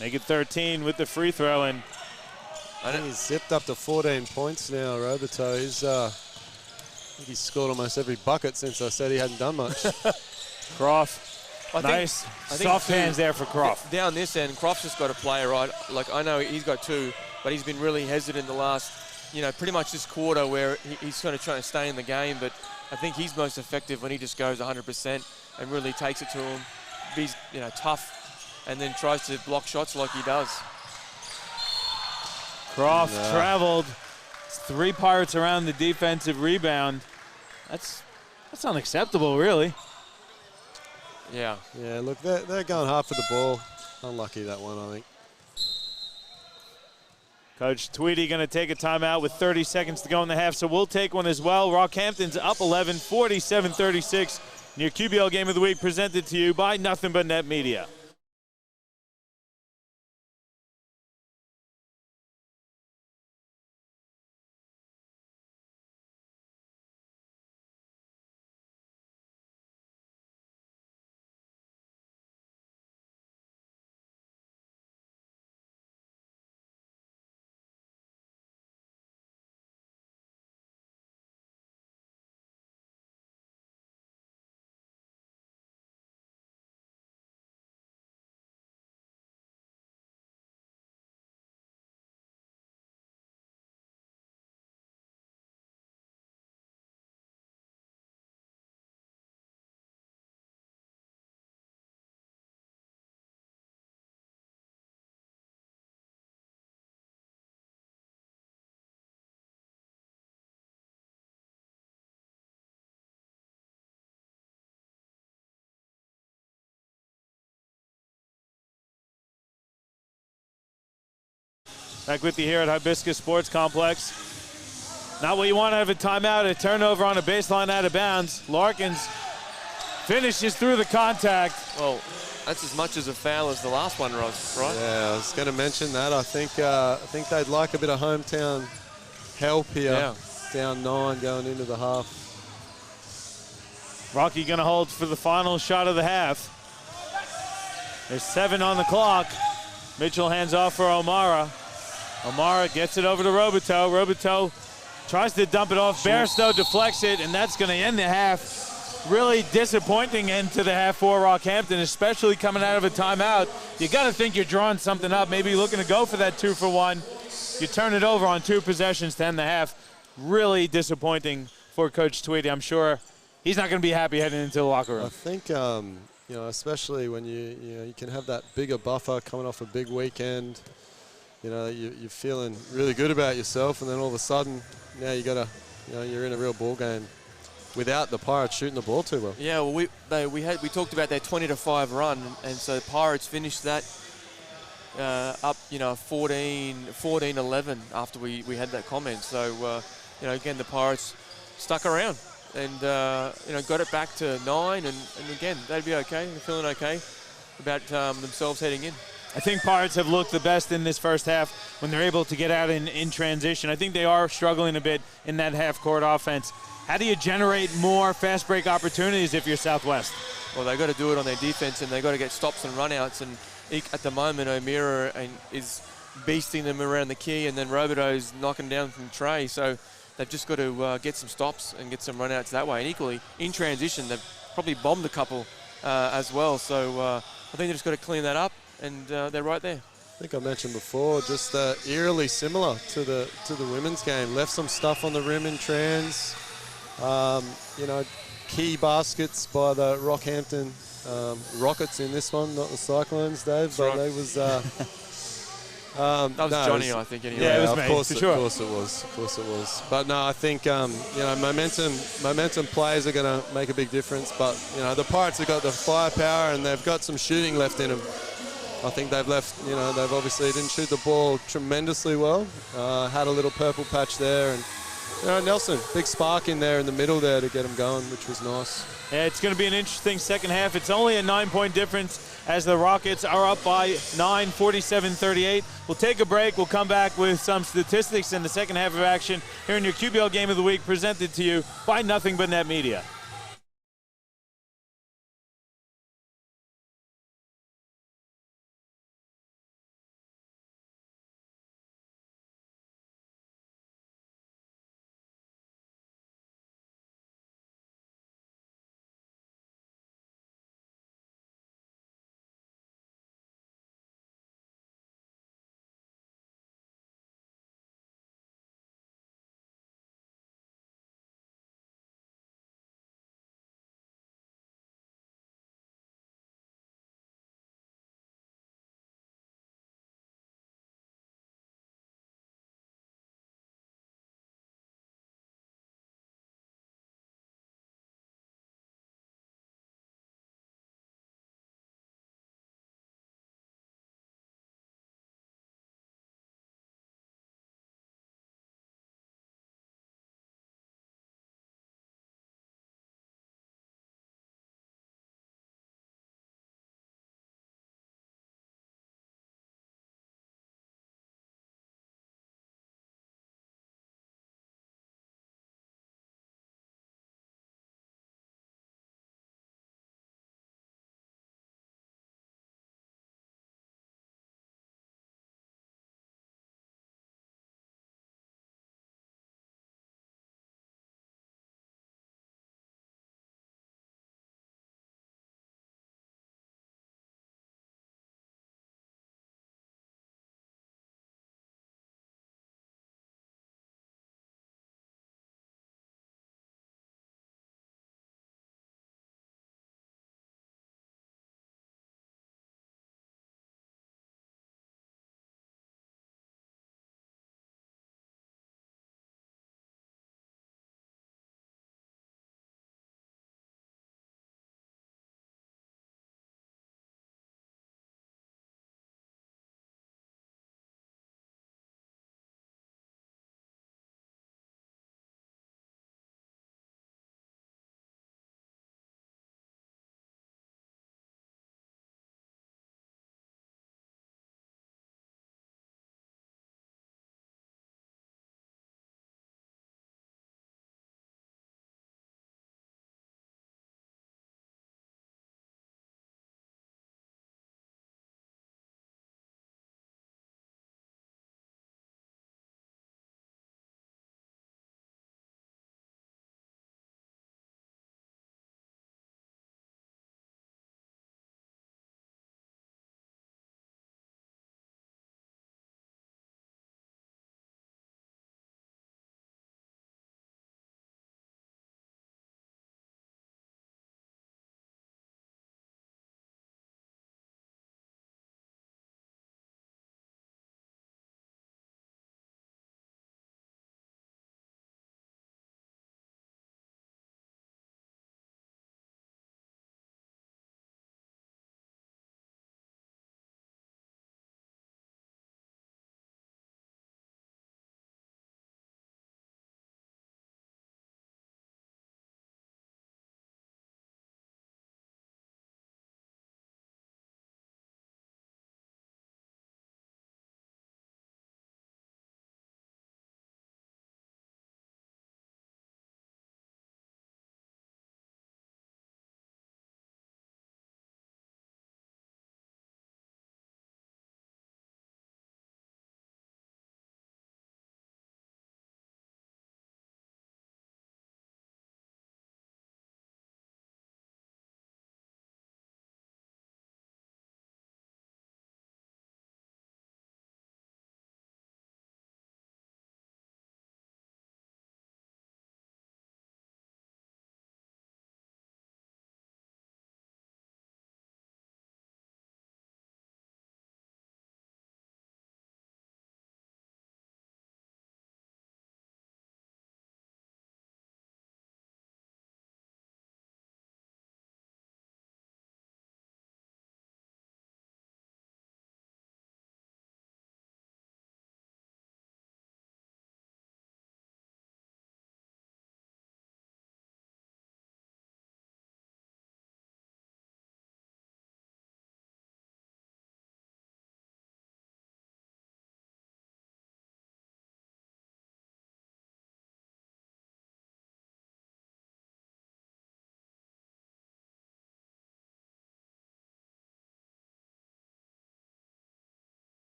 Make it 13 with the free throw, and I think he's zipped up to 14 points now, Roberto. I think he's scored almost every bucket since I said he hadn't done much. Croft, nice soft hands there for Croft. Down this end, Croft's just got a player, right? Like, I know he's got 2, but he's been really hesitant the last, pretty much this quarter where he's sort of trying to stay in the game, but I think he's most effective when he just goes 100% and really takes it to him, be tough, and then tries to block shots like he does. Croft traveled. It's 3 Pirates around the defensive rebound. That's unacceptable, really. Yeah. Yeah, look, they're going hard for the ball. Unlucky that one, I think. Coach Tweedy going to take a timeout with 30 seconds to go in the half, so we'll take one as well. Rockhampton's up 11, 47-36. Your QBL Game of the Week presented to you by Nothing But Net Media. Back with you here at Hibiscus Sports Complex. Not what you want out of a timeout, a turnover on a baseline out of bounds. Larkins finishes through the contact. Well, that's as much as a foul as the last one, Ross, right? Yeah, I was going to mention that. I think they'd like a bit of hometown help here. Yeah. Down 9 going into the half. Rocky going to hold for the final shot of the half. There's 7 on the clock. Mitchell hands off for O'Mara. O'Mara gets it over to Roberto. Roberto tries to dump it off. Bairstow deflects it, and that's going to end the half. Really disappointing end to the half for Rockhampton, especially coming out of a timeout. You got to think you're drawing something up, maybe looking to go for that 2-for-1. You turn it over on 2 possessions to end the half. Really disappointing for Coach Tweedy. I'm sure he's not going to be happy heading into the locker room. I think, especially when you can have that bigger buffer coming off a big weekend. You're feeling really good about yourself, and then all of a sudden, now you're in a real ball game without the Pirates shooting the ball too well. Yeah, well, we talked about their 20-5 run, and so the Pirates finished that up, 14-11 after we had that comment. So, again, the Pirates stuck around and got it back to 9, and again they'd be okay. They're feeling okay about themselves heading in. I think Pirates have looked the best in this first half when they're able to get out in transition. I think they are struggling a bit in that half-court offense. How do you generate more fast break opportunities if you're Southwest? Well, they've got to do it on their defense, and they've got to get stops and runouts. And at the moment, O'Meara is beasting them around the key, and then Robideau's knocking down from Trey. So they've just got to get some stops and get some runouts that way. And equally, in transition, they've probably bombed a couple as well. So I think they've just got to clean that up, and they're right there. I think I mentioned before, just eerily similar to the women's game. Left some stuff on the rim in trans. Key baskets by the Rockhampton Rockets in this one, not the Cyclones, Dave. But they was. That was Johnny, I think. Anyway. Yeah, it was of me, course, for sure. Of course it was. But no, I think momentum plays are going to make a big difference. But the Pirates have got the firepower and they've got some shooting left in them. I think they've obviously didn't shoot the ball tremendously well. Had a little purple patch there, and Nelson, big spark in there in the middle there to get them going, which was nice. Yeah, it's going to be an interesting second half. It's only a 9-point difference as the Rockets are up by 9, 47-38. We'll take a break. We'll come back with some statistics in the second half of action here in your QBL Game of the Week, presented to you by Nothing But Net Media.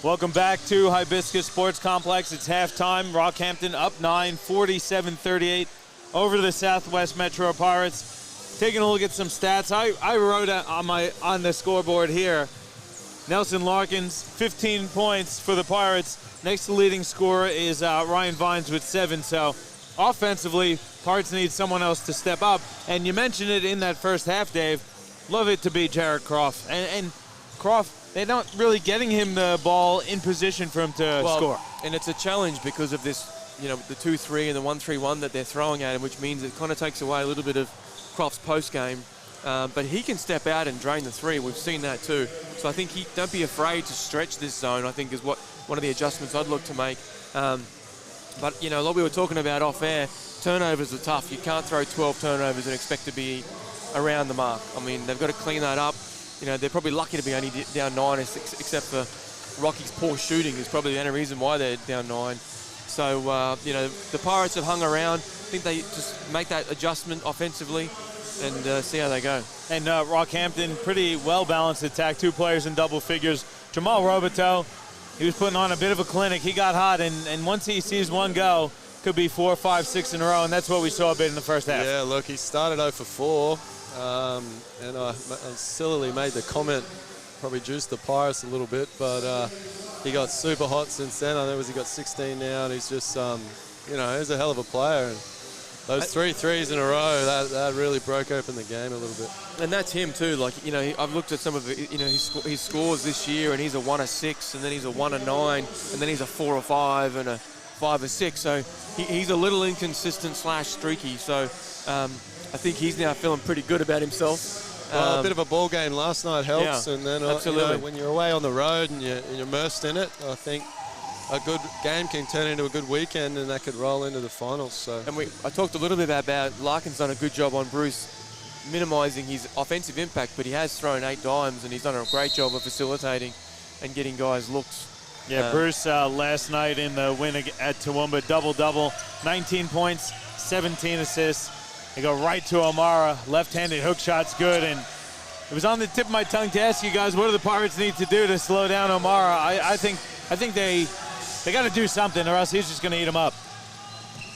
Welcome back to Hibiscus Sports Complex. It's halftime. Rockhampton up 9, 47-38 over the Southwest Metro Pirates. Taking a look at some stats. I wrote on the scoreboard here, Nelson Larkins, 15 points for the Pirates. Next to leading scorer is Ryan Vines with 7. So offensively, Pirates need someone else to step up. And you mentioned it in that first half, Dave. Love it to be Jared Croft. And Croft, they're not really getting him the ball in position for him to score. And it's a challenge because of this, the 2-3 and the 1-3-1 that they're throwing at him, which means it kind of takes away a little bit of Croft's post game. But he can step out and drain the 3. We've seen that too. So I think don't be afraid to stretch this zone, I think is what one of the adjustments I'd look to make. But, like we were talking about off air, turnovers are tough. You can't throw 12 turnovers and expect to be around the mark. I mean, they've got to clean that up. They're probably lucky to be only down 9, except for Rocky's poor shooting is probably the only reason why they're down 9. So, the Pirates have hung around. I think they just make that adjustment offensively and see how they go. And Rockhampton, pretty well-balanced attack. 2 players in double figures. Jamal Roberto, he was putting on a bit of a clinic. He got hot, and once he sees one go, could be 4, 5, 6 in a row, and that's what we saw a bit in the first half. Yeah, look, he started 0 for 4. And I sillily made the comment, probably juiced the Pirates a little bit, but he got super hot since then. I know he got 16 now, and he's just, he's a hell of a player. And those 3 threes in a row, that really broke open the game a little bit. And that's him too. I've looked at some of his scores this year, and he's a 1 of 6, and then he's a 1 of 9, and then he's a 4 of 5, and a 5 of 6. So he's a little inconsistent / streaky. So. I think he's now feeling pretty good about himself. Well, a bit of a ball game last night helps, yeah, and then when you're away on the road and you're immersed in it, I think a good game can turn into a good weekend, and that could roll into the finals. So. And I talked a little bit about Larkin's done a good job on Bruce minimising his offensive impact, but he has thrown 8 dimes, and he's done a great job of facilitating and getting guys looks. Yeah, Bruce last night in the win at Toowoomba, double-double, 19 points, 17 assists. They go right to O'Mara, left-handed hook shot's good, and it was on the tip of my tongue to ask you guys, what do the Pirates need to do to slow down O'Mara? I think they got to do something, or else he's just going to eat them up.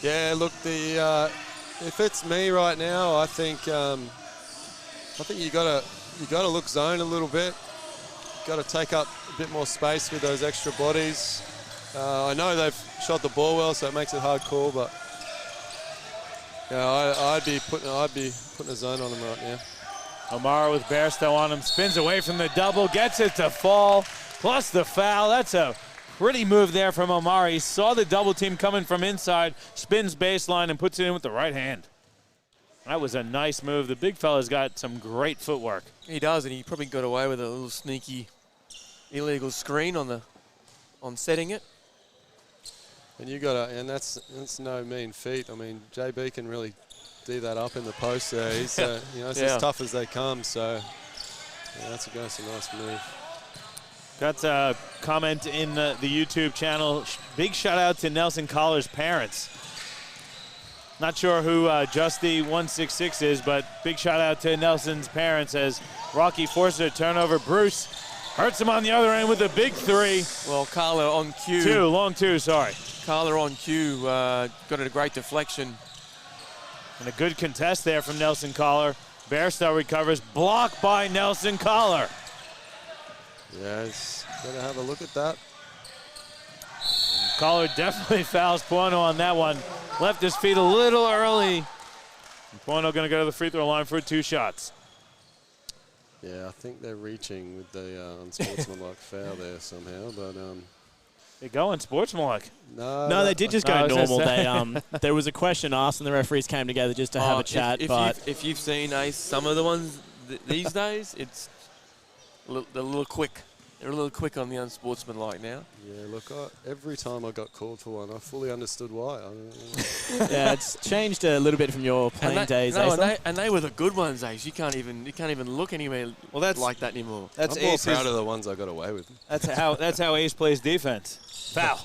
Yeah, look, if it's me right now, I think you got to look zone a little bit. Got to take up a bit more space with those extra bodies. I know they've shot the ball well, so it makes it hard call, but. Yeah, I'd be putting a zone on him right now. O'Mara with Bairstow on him, spins away from the double, gets it to fall, plus the foul. That's a pretty move there from O'Mara. He saw the double team coming from inside, spins baseline, and puts it in with the right hand. That was a nice move. The big fella's got some great footwork. He does, and he probably got away with a little sneaky illegal screen on setting it. And that's no mean feat. I mean, JB can really do that up in the post there. He's it's as tough as they come. So that's a nice move. Got a comment in the YouTube channel. Big shout out to Nelson Collar's parents. Not sure who Justy166 is, but big shout out to Nelson's parents as Rocky forces a turnover. Bruce hurts him on the other end with a big 3. Well, Carla on cue. Long 2, sorry. Carla on cue, got a great deflection. And a good contest there from Nelson Collar. Bairstow recovers, blocked by Nelson Collar. Yeah, he's got to have a look at that. Collar definitely fouls Puono on that one. Left his feet a little early. And Puono going to go to the free throw line for 2 shots. Yeah, I think they're reaching with the unsportsmanlike foul there somehow, but they go unsportsmanlike. No, they did just go normal. There was a question asked, and the referees came together just to have a chat. If you've seen some of the ones these days, it's they're a little quick. They're a little quick on the unsportsmanlike now. Yeah, look, every time I got called for one, I fully understood why. Yeah, it's changed a little bit from your playing days. And they were the good ones, Ace. You can't even look anywhere like that anymore. I'm more proud of the ones I got away with. That's how Ace plays defense. Foul.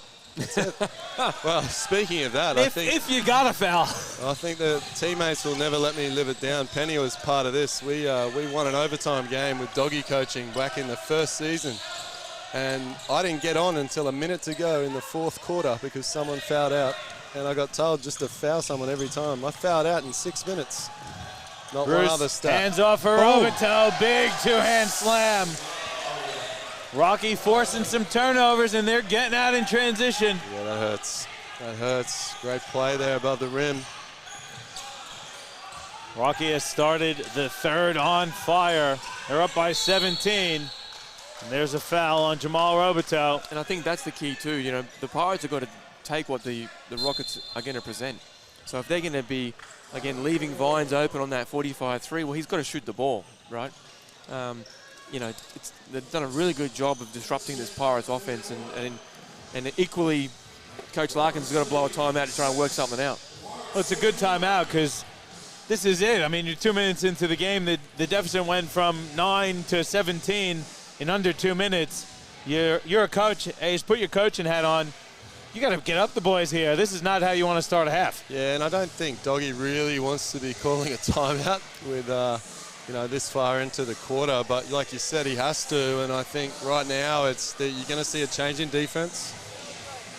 Well, speaking of that, if you got a foul, I think the teammates will never let me live it down. Penny was part of this. We won an overtime game with doggy coaching back in the first season, And I didn't get on until a minute to go in the fourth quarter because someone fouled out. And I got told just to foul someone every time. I fouled out in 6 minutes. Not Bruce, one other stat. hands off for Robitel. Big two-hand slam. Rocky forcing some turnovers, and they're getting out in transition. Yeah, that hurts. That hurts. Great play there above the rim. Rocky has started the third on fire. They're up by 17. And there's a foul on Jamal Robitel. And I think that's the key too. You know, the Pirates have got to take what the Rockets are going to present. So if they're going to be, again, leaving Vines open on that 45-3, well, he's got to shoot the ball, right? You know, they've done a really good job of disrupting this Pirates offense, and equally, Coach Larkins has got to blow a timeout to try and work something out. Well, it's a good timeout because this is it. I mean, you're 2 minutes into the game. The deficit went from 9 to 17 in under 2 minutes. You're a coach. Ace, put your coaching hat on. You got to get up the boys here. This is not how you want to start a half. Yeah, and I don't think Doggy really wants to be calling a timeout with, you know, this far into the quarter. But like you said, he has to. And I think right now you're going to see a change in defense.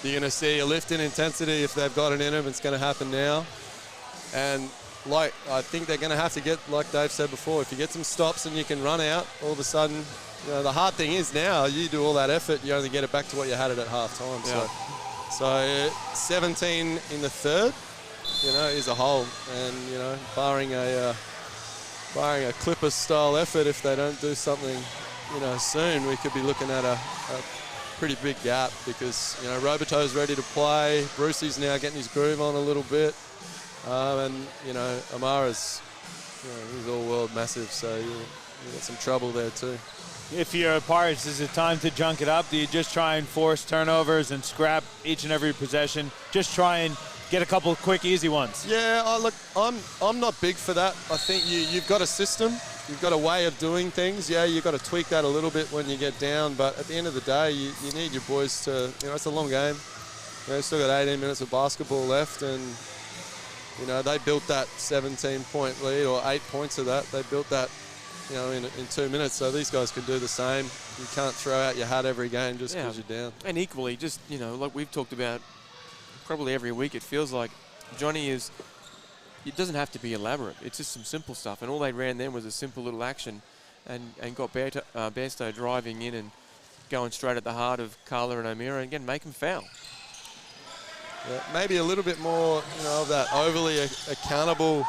You're going to see a lift in intensity if they've got it in them. It's going to happen now. And like I think they're going to have to get, like Dave said before, if you get some stops and you can run out, all of a sudden, you know, the hard thing is now you do all that effort, you only get it back to what you had it at half time. Yeah. So 17 in the third, you know, is a hole. And, you know, barring a Clippers style effort, if they don't do something, you know, soon, we could be looking at a pretty big gap because, you know, Robiton's ready to play. Brucey's now getting his groove on a little bit. And, you know, Amara's, you know, he's all world massive, so you got some trouble there too. If you're Pirates, is it time to junk it up? Do you just try and force turnovers and scrap each and every possession? Just try and get a couple of quick, easy ones. Yeah, look, I'm not big for that. I think you've got a system. You've got a way of doing things. Yeah, you've got to tweak that a little bit when you get down. But at the end of the day, you need your boys to, you know, it's a long game. You know, still got 18 minutes of basketball left. And, you know, they built that 17-point lead or 8 points of that. They built that, you know, in 2 minutes. So these guys can do the same. You can't throw out your hat every game just because you're down. And equally, just, you know, like we've talked about probably every week, it feels like Johnny is, it doesn't have to be elaborate. It's just some simple stuff. And all they ran then was a simple little action and got Bairstow driving in and going straight at the heart of Carla and O'Meara and, again, make them foul. Yeah, maybe a little bit more, you know, of that overly accountable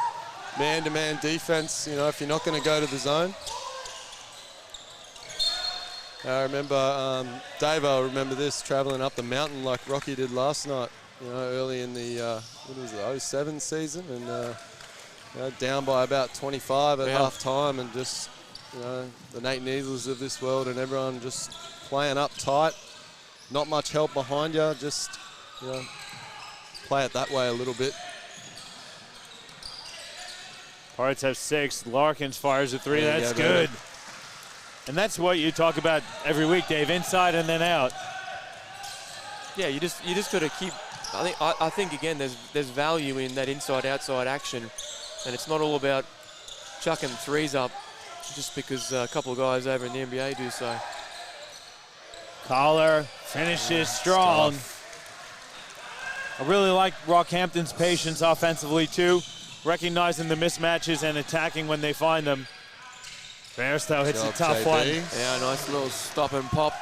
man-to-man defense, you know, if you're not going to go to the zone. I remember, Dave, I remember this, traveling up the mountain like Rocky did last night, you know, early in the, what was it, 07 season, and, you know, down by about 25 at half time, and just, you know, the Nate Neasels of this world and everyone just playing up tight, not much help behind you, just, you know, play it that way a little bit. Pirates have 6. Larkins fires a 3. Yeah, that's good. Baby. And that's what you talk about every week, Dave, inside and then out. Yeah, you just got to keep. I think again, there's value in that inside-outside action, and it's not all about chucking threes up just because a couple of guys over in the NBA do so. Collar finishes strong. I really like Rockhampton's patience offensively too, recognizing the mismatches and attacking when they find them. Bairstow hits a tough one. Yeah, nice little stop and pop.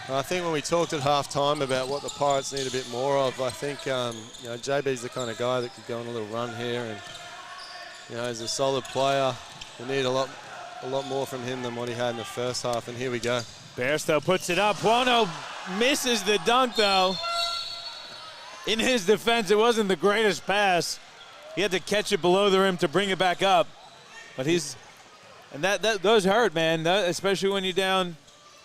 I think when we talked at halftime about what the Pirates need a bit more of, I think you know, JB's the kind of guy that could go on a little run here, and you know, he's a solid player. We need a lot more from him than what he had in the first half, and here we go. Bairstow puts it up. Buono misses the dunk though. In his defense, it wasn't the greatest pass. He had to catch it below the rim to bring it back up, but those hurt, man. Especially when you're down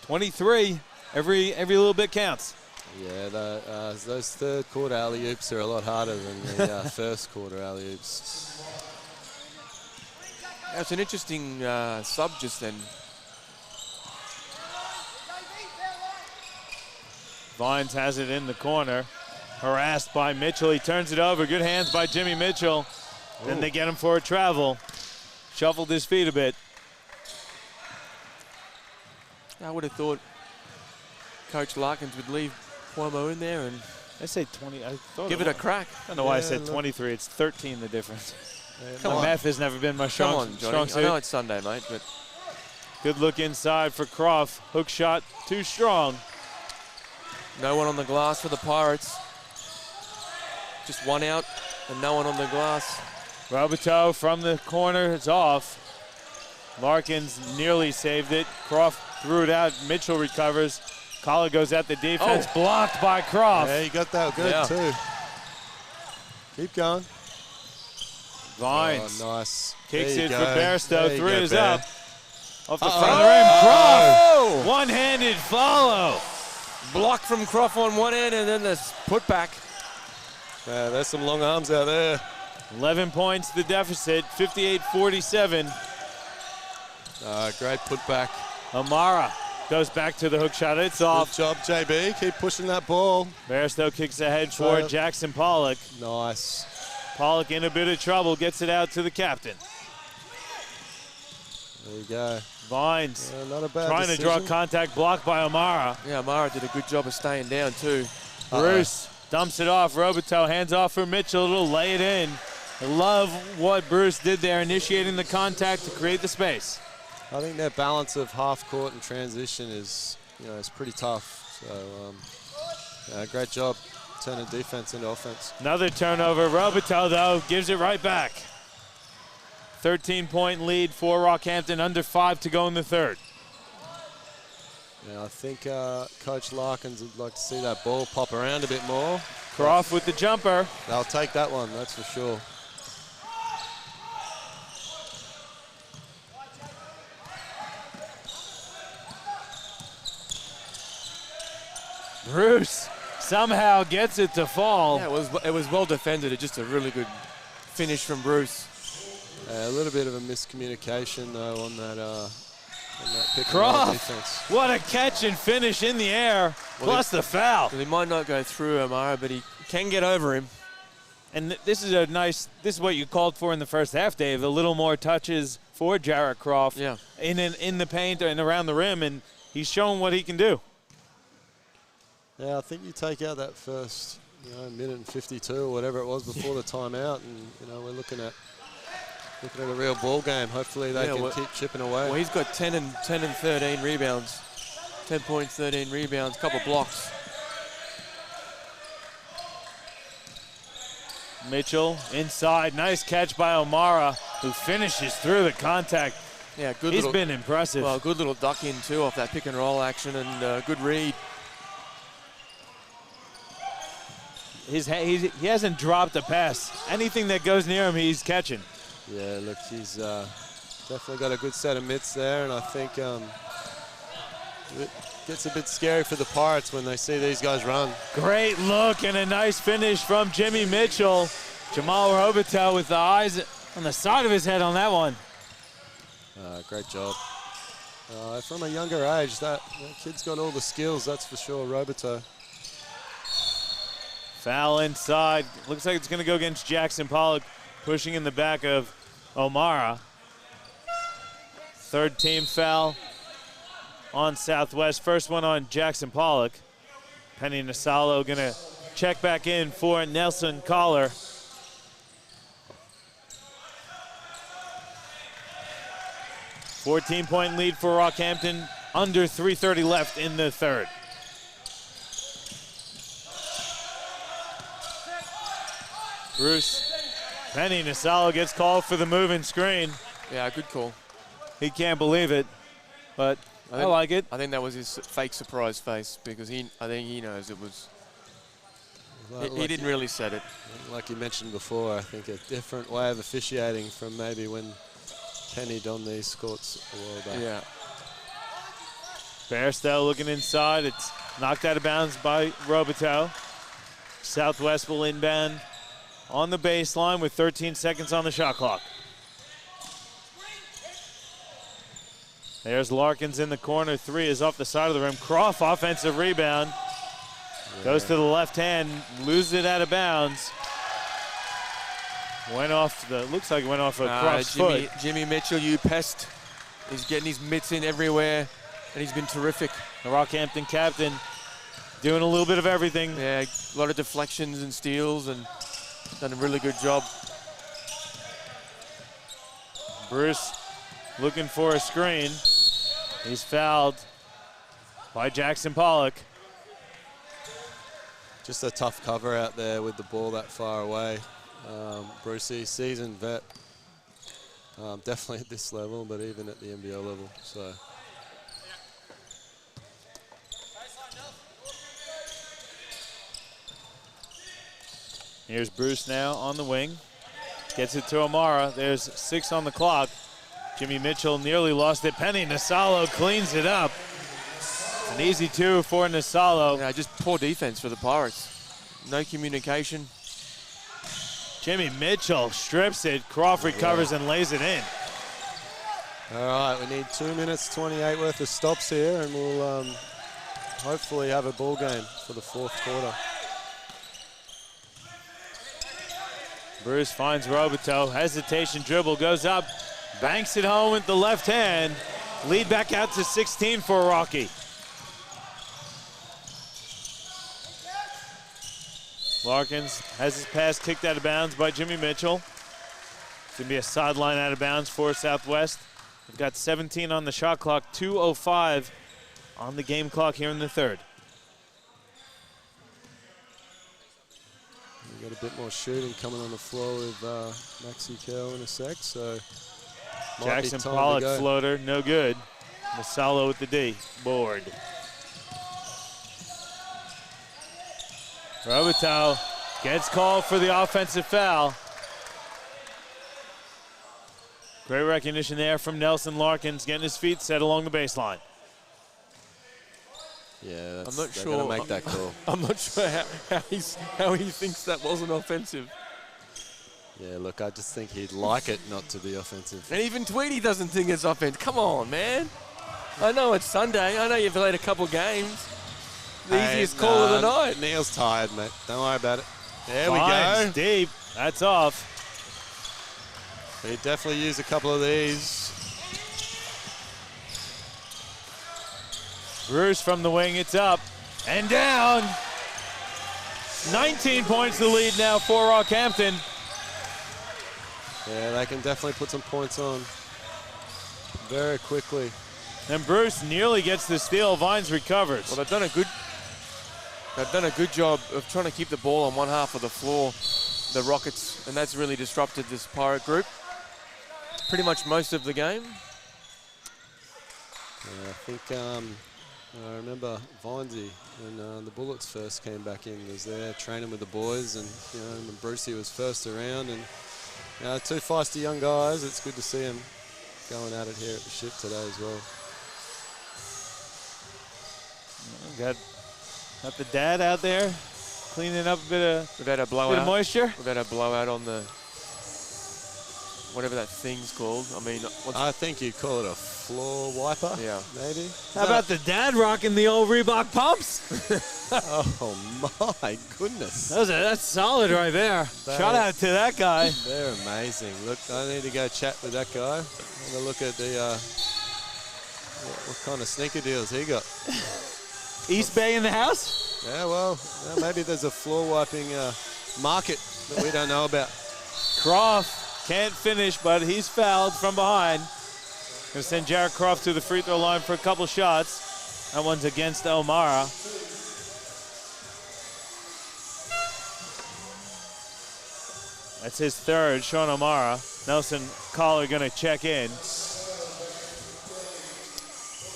23. Every little bit counts. Yeah, those third quarter alley-oops are a lot harder than the first quarter alley-oops. That's an interesting sub just then. Vines has it in the corner. Harassed by Mitchell. He turns it over. Good hands by Jimmy Mitchell. Ooh. Then they get him for a travel. Shuffled his feet a bit. I would have thought Coach Larkins would leave Cuomo in there and I say 20. I thought give it a crack. I don't know why I said 23. It's 13 the difference. Come on. Math has never been my strong suit. I know it's Sunday, mate, but good look inside for Croft. Hook shot too strong. no one on the glass for the Pirates. Just one out and no one on the glass. Roberto from the corner is off. Larkins nearly saved it. Croft threw it out. Mitchell recovers. Collar goes at the defense. Blocked by Croft. Yeah, you got that good too. Keep going. Vines. Oh, nice. Kicks it go. for Bairstow. Three is Bear. up. Off the front of the rim. Croft. One-handed follow. Block from Croft on one end and then this putback. Yeah, there's some long arms out there. 11 points the deficit. 58-47. Great putback. Amara goes back to the hook shot. It's off. Good job, JB. Keep pushing that ball. Bairstow kicks ahead for Jackson Pollock. Nice. Pollock in a bit of trouble. Gets it out to the captain. There you go. Vines not a bad trying decision. to draw contact, blocked by Amara. Yeah, Amara did a good job of staying down too. Bruce dumps it off. Roberto hands off for Mitchell. It'll lay it in. I love what Bruce did there, initiating the contact to create the space. I think their balance of half court and transition is, is pretty tough. So, great job turning defense into offense. Another turnover. Roberto, though, gives it right back. 13-point lead for Rockhampton, under 5 to go in the third. Yeah, I think Coach Larkins would like to see that ball pop around a bit more. Croft with the jumper. They'll take that one, that's for sure. Bruce somehow gets it to fall. Yeah, it was well defended. It's just a really good finish from Bruce. A little bit of a miscommunication though on that pick and roll Croft, defense. what a catch and finish in the air, plus the foul. Well, he might not go through Amara, but he can get over him. And this is what you called for in the first half, Dave. A little more touches for Jarrett Croft in the paint and around the rim, and he's shown what he can do. Yeah, I think you take out that first, minute and 52 or whatever it was before the timeout, and we're looking at a real ball game. Hopefully they can keep chipping away. Well, he's got 10 and 13 rebounds, 10 points, 13 rebounds, couple blocks. Mitchell inside, nice catch by O'Mara, who finishes through the contact. Yeah, good. He's been impressive. Well, good little duck in too off that pick and roll action, and good read. He hasn't dropped a pass. Anything that goes near him, he's catching. Yeah, look, he's definitely got a good set of mitts there, and I think it gets a bit scary for the Pirates when they see these guys run. Great look and a nice finish from Jimmy Mitchell. Jamal Roberto with the eyes on the side of his head on that one. Great job. From a younger age, that kid's got all the skills, that's for sure, Roberto. Foul inside. Looks like it's going to go against Jackson Pollock, pushing in the back of O'Mara. Third team foul on Southwest. First one on Jackson Pollock. Penny Nasalo going to check back in for Nelson Collar. $14-point lead for Rockhampton. Under 3:30 left in the third. Bruce, Penny Nasalo gets called for the move and screen. Yeah, good call. He can't believe it, but I like it. I think that was his fake surprise face because I think he knows it was. He didn't really set it. Like you mentioned before, I think a different way of officiating from maybe when Penny donned these courts a while back. Yeah. Bairstow looking inside. It's knocked out of bounds by Roberto. Southwest will inbound on the baseline with 13 seconds on the shot clock. There's Larkins in the corner. Three is off the side of the rim. Croft offensive rebound. Yeah. Goes to the left hand, loses it out of bounds. Looks like it went off a Croft's foot. Jimmy Mitchell, you pest. He's getting his mitts in everywhere, and he's been terrific. The Rockhampton captain doing a little bit of everything. Yeah, a lot of deflections and steals, and done a really good job. Bruce looking for a screen. He's fouled by Jackson Pollock. Just a tough cover out there with the ball that far away. Brucey, seasoned vet. Definitely at this level, but even at the NBL level. So. Here's Bruce now on the wing. Gets it to O'Mara. There's 6 on the clock. Jimmy Mitchell nearly lost it. Penny Nasalo cleans it up. It's an easy 2 for Nasalo. Yeah, just poor defense for the Pirates. No communication. Jimmy Mitchell strips it. Croft recovers and lays it in. All right, we need 2 minutes 28 worth of stops here, and we'll hopefully have a ball game for the 4th quarter. Bruce finds Roboto. Hesitation dribble goes up. Banks it home with the left hand. Lead back out to 16 for Rocky. Larkins has his pass kicked out of bounds by Jimmy Mitchell. It's going to be a sideline out of bounds for Southwest. We've got 17 on the shot clock, 2:05 on the game clock here in the 3rd. We've got a bit more shooting coming on the floor with Maxi Curl in a sec, so Jackson Pollock floater, no good. Masalo with the D, board. Roboto gets called for the offensive foul. Great recognition there from Nelson Larkins, getting his feet set along the baseline. Yeah, I'm not they're sure. gonna make that call. I'm not sure how he thinks that wasn't offensive. Yeah, look, I just think he'd like it not to be offensive. And even Tweedy doesn't think it's offensive. Come on, man. I know it's Sunday. I know you've played a couple games. The easiest call of the night. Neil's tired, mate. Don't worry about it. There Finds we go. deep. That's off. He definitely used a couple of these. Bruce from the wing, it's up and down. 19 points the lead now for Rockhampton. Yeah, they can definitely put some points on very quickly. And Bruce nearly gets the steal. Vines recovers. Well, they've done a good job of trying to keep the ball on one half of the floor, the Rockets, and that's really disrupted this Pirate group pretty much most of the game. Yeah, I think I remember Vinesy when the Bullets first came back in, was there training with the boys, and when Brucey was first around, and 2 feisty young guys. It's good to see them going at it here at the Ship today as well. Got the dad out there cleaning up a bit of, We've had a blowout. bit of moisture. We've had a blowout on the whatever that thing's called. I mean, I think you'd call it a floor wiper. Yeah. Maybe. How about the dad rocking the old Reebok pumps? Oh my goodness. That's solid right there. Shout out to that guy. They're amazing. Look, I need to go chat with that guy. Have a look at the what kind of sneaker deals he got. East Bay in the house? Yeah, well, maybe there's a floor wiping market that we don't know about. Croft can't finish, but he's fouled from behind. Going to send Jared Croft to the free throw line for a couple shots. That one's against O'Mara. That's his 3rd, Sean O'Mara. Nelson Collar going to check in.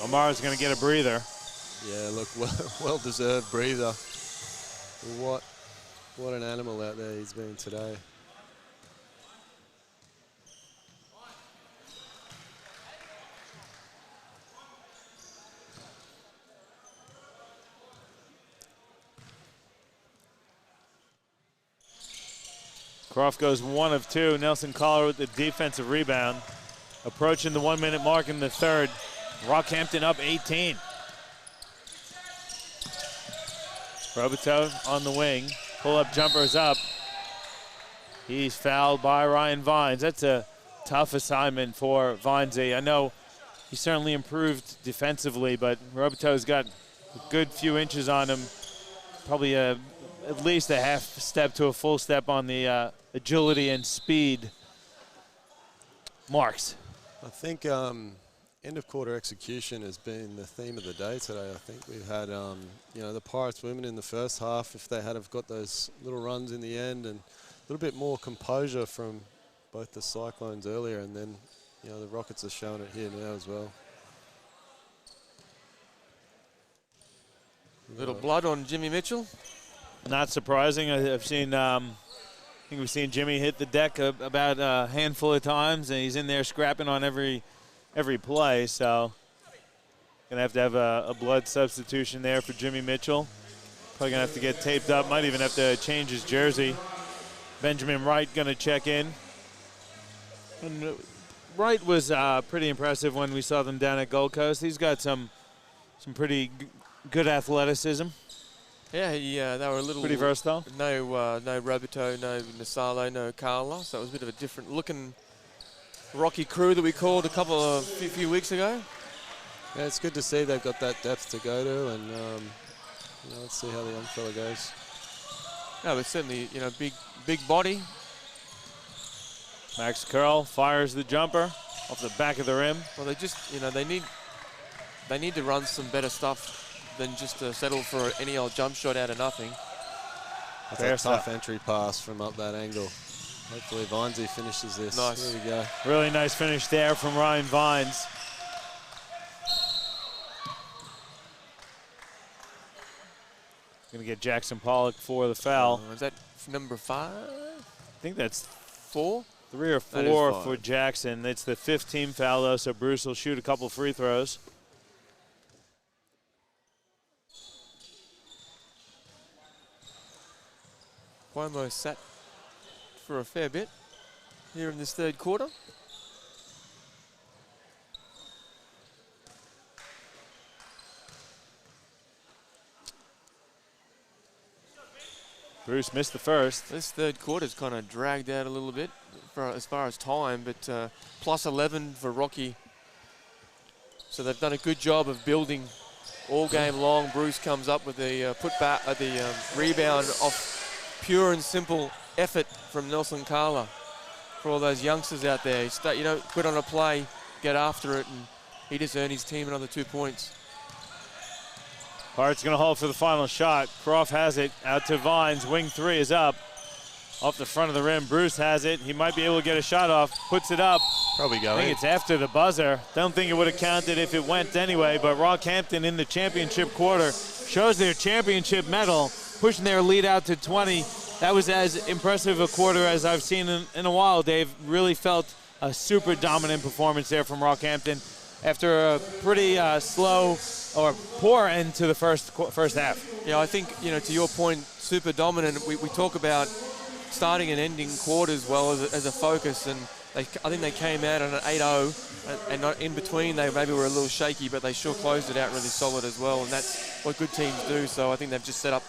O'Mara's going to get a breather. Yeah, look, well-deserved breather. What an animal out there he's been today. Croft goes 1 of 2. Nelson Collar with the defensive rebound. Approaching the 1-minute mark in the 3rd. Rockhampton up 18. Roboto on the wing. Pull-up jumper's up. He's fouled by Ryan Vines. That's a tough assignment for Vinesy. I know he certainly improved defensively, but Roboto's got a good few inches on him probably at least a half step to a full step on the agility and speed marks. I think end of quarter execution has been the theme of the day today. I think we've had, the Pirates women in the first half, if they had have got those little runs in the end, and a little bit more composure from both the Cyclones earlier, and then, the Rockets are showing it here now as well. Little blood on Jimmy Mitchell. Not surprising. I think we've seen Jimmy hit the deck about a handful of times, and he's in there scrapping on every play. So gonna have to have a blood substitution there for Jimmy Mitchell. Probably gonna have to get taped up. Might even have to change his jersey. Benjamin Wright gonna check in. And Wright was pretty impressive when we saw them down at Gold Coast. He's got some pretty good athleticism. Yeah, they were a little pretty versatile. No Roberto, no Nasalo, no Carla. So it was a bit of a different looking Rocky crew that we called a few weeks ago. Yeah, it's good to see they've got that depth to go to, and let's see how the young fella goes. No, but certainly, big body. Max Curl fires the jumper off the back of the rim. Well, they just, they need to run some better stuff than just to settle for any old jump shot out of nothing. That's a tough entry pass from up that angle. Hopefully Vinesy finishes this. Nice. There we go. Really nice finish there from Ryan Vines. Going to get Jackson Pollock for the foul. Is that number 5? I think that's 4? 3 or 4 for Jackson. It's the 5th team foul, though, so Bruce will shoot a couple free throws. Cuomo sat for a fair bit here in this third quarter. Bruce missed the first. This third quarter's kind of dragged out a little bit as far as time, but plus 11 for Rocky. So they've done a good job of building all game long. Bruce comes up with the rebound off pure and simple effort from Nelson Carla. For all those youngsters out there, put on a play, get after it, and he just earned his team another 2 points. Hart's going to hold for the final shot. Croft has it out to Vines. Wing 3 is up. Off the front of the rim, Bruce has it. He might be able to get a shot off. Puts it up. Probably going. I think it's after the buzzer. Don't think it would have counted if it went anyway, but Rockhampton in the championship quarter shows their championship medal, pushing their lead out to 20. That was as impressive a quarter as I've seen in a while, Dave. Really felt a super dominant performance there from Rockhampton after a pretty slow or poor end to the first half. Yeah, I think, to your point, super dominant. We talk about starting and ending quarters well as a focus, and I think they came out on an 8-0, and not in between they maybe were a little shaky, but they sure closed it out really solid as well, and that's what good teams do. So I think they've just set up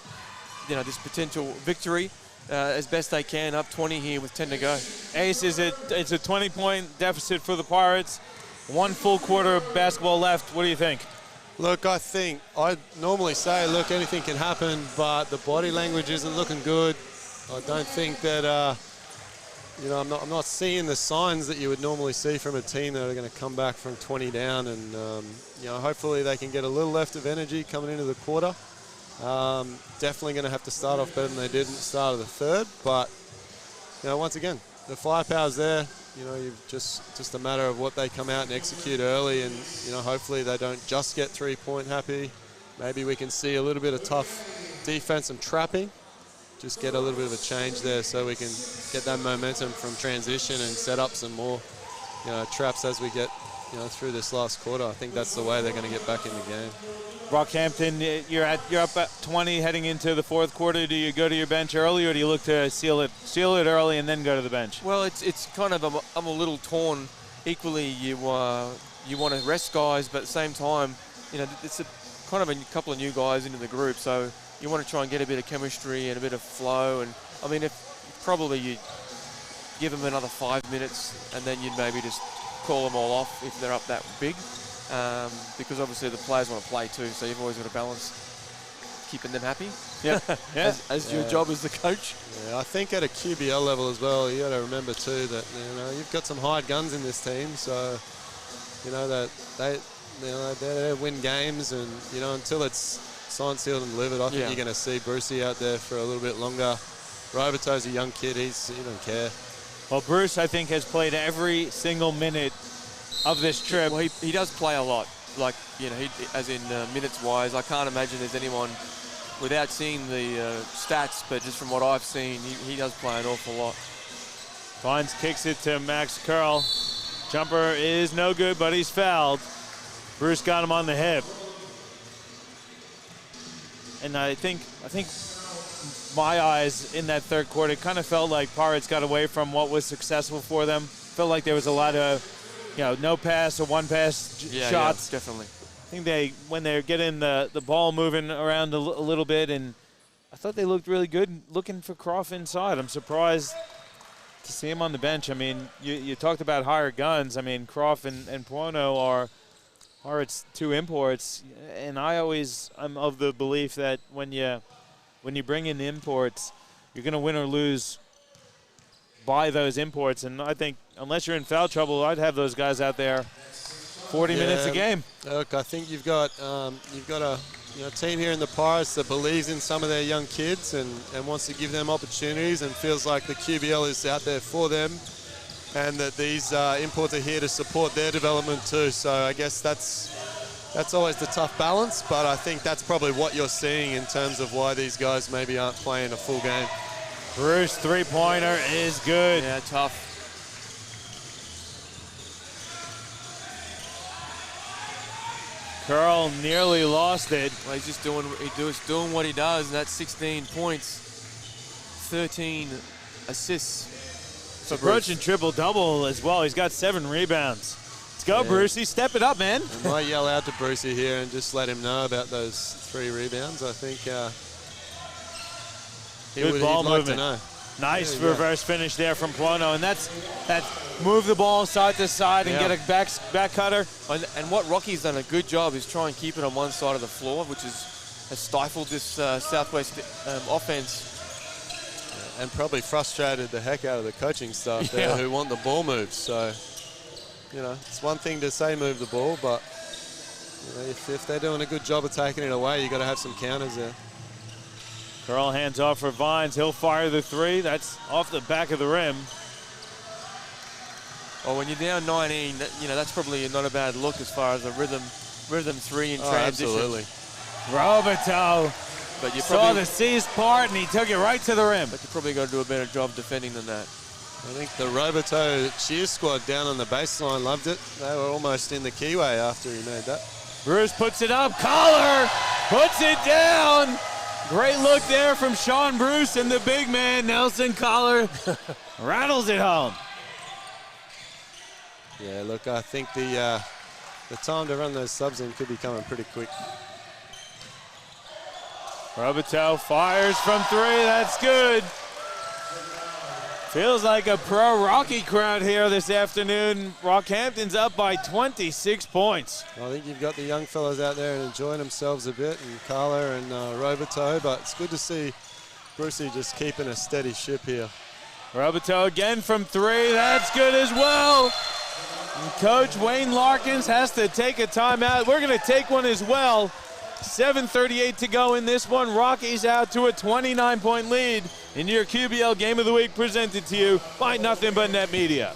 this potential victory as best they can, up 20 here with 10 to go. Ace, it's a 20-point deficit for the Pirates. 1 full quarter of basketball left. What do you think? Look, I think I normally say, look, anything can happen, but the body language isn't looking good. I don't think that, I'm not seeing the signs that you would normally see from a team that are going to come back from 20 down, and hopefully they can get a little left of energy coming into the quarter. Definitely going to have to start off better than they did at the start of the third, but once again, the firepower's there. You've just a matter of what they come out and execute early, and hopefully they don't just get 3-point happy. Maybe we can see a little bit of tough defense and trapping. Just get a little bit of a change there so we can get that momentum from transition and set up some more traps as we get through this last quarter. I think that's the way they're going to get back in the game. Rockhampton, you're up at 20 heading into the fourth quarter. Do you go to your bench early, or do you look to seal it early and then go to the bench? Well, it's kind of I'm a little torn. Equally, you want to rest guys, but at the same time, it's a couple of new guys into the group, so you want to try and get a bit of chemistry and a bit of flow. And I mean, if probably you give them another 5 minutes, and then you'd maybe just call them all off if they're up that big. Because obviously the players want to play too, so you've always got to balance. keeping them happy. Yeah. Yeah. As your job as the coach. Yeah, I think at a QBL level as well, you got to remember too that you've got some hired guns in this team, so that they win games, and until it's signed, sealed, and delivered, I think you're going to see Brucey out there for a little bit longer. Roberto's a young kid; he doesn't care. Well, Bruce, I think, has played every single minute of this trip. Well, he does play a lot. Like, as in minutes-wise, I can't imagine there's anyone, without seeing the stats, but just from what I've seen, he does play an awful lot. Vines kicks it to Max Curl. Jumper is no good, but he's fouled. Bruce got him on the hip. And I think my eyes in that third quarter kind of felt like Pirates got away from what was successful for them. Felt like there was a lot of, no pass or one pass shots. Yeah, definitely. I think when they're getting the ball moving around a little bit, and I thought they looked really good looking for Croft inside. I'm surprised to see him on the bench. I mean, you talked about higher guns. I mean, Croft and Puono are its two imports, and I'm of the belief that when you bring in the imports, you're going to win or lose by those imports. And I think unless you're in foul trouble, I'd have those guys out there 40 minutes a game. Look, I think you've got a team here in the Pirates that believes in some of their young kids and wants to give them opportunities, and feels like the QBL is out there for them, and that these imports are here to support their development too. So I guess that's always the tough balance, but I think that's probably what you're seeing in terms of why these guys maybe aren't playing a full game. Bruce three-pointer is good. Yeah, tough. Curl nearly lost it. Well, he's just doing what he does, and that's 16 points, 13 assists. So approaching triple-double as well. He's got 7 rebounds. Let's go, Brucey. Step it up, man. I might yell out to Brucey here and just let him know about those 3 rebounds. I think he'd like to know. Nice reverse finish there from Puono, and that's move the ball side to side and get a back cutter. And what Rocky's done a good job is try and keep it on one side of the floor, which has stifled this Southwest offense. And probably frustrated the heck out of the coaching staff there who want the ball moved. So, it's one thing to say move the ball, but if they're doing a good job of taking it away, you've got to have some counters there. Curl hands off for Vines. He'll fire the 3. That's off the back of the rim. Well, when you're down 19, that's probably not a bad look as far as a rhythm 3 in transition. Absolutely. Roberto But you saw the seized part, and he took it right to the rim. But you probably got to do a better job defending than that. I think the Roberto cheer squad down on the baseline loved it. They were almost in the keyway after he made that. Bruce puts it up. Collar puts it down. Great look there from Sean Bruce, and the big man, Nelson Collar, rattles it home. Yeah, look, I think the time to run those subs in could be coming pretty quick. Roberto fires from 3. That's good. Feels like a pro Rocky crowd here this afternoon. Rockhampton's up by 26 points. I think you've got the young fellas out there and enjoying themselves a bit, and Carla and Roberto, but it's good to see Brucey just keeping a steady ship here. Roberto again from 3. That's good as well. And Coach Wayne Larkins has to take a timeout. We're going to take one as well. 7:38 to go in this one. Rockies out to a 29-point lead in your QBL Game of the Week, presented to you by Nothing But Net Media.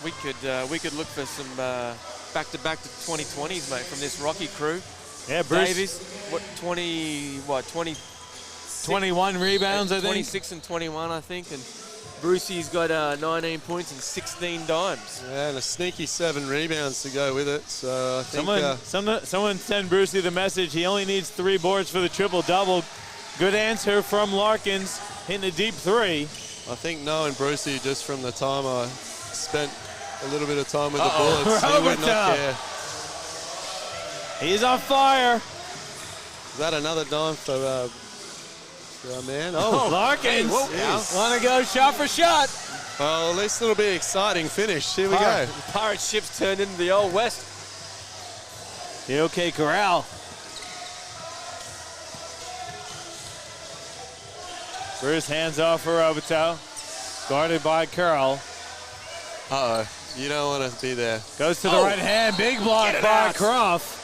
we could look for some back-to-back to 2020s, mate, from this Rocky crew. Yeah, Bruce. Davies, 21 rebounds, I think. 26 and 21, I think. And Brucey's got 19 points and 16 dimes. Yeah, and a sneaky 7 rebounds to go with it. So I think someone send Brucey the message. He only needs 3 boards for the triple-double. Good answer from Larkins, hitting a deep 3. I think knowing Brucey just from the time I spent a little bit of time with the Bullets, he would not care. He's on fire. Is that another dime for our man? Oh, Larkins. Yes. Want to go shot for shot. Well, at least it'll be an exciting finish. Here we go. Pirate ships turned into the Old West. The OK Corral. Bruce hands off for Robitel. Guarded by Curl. Uh-oh. You don't want to be there. Goes to the right hand. Big block by Croft.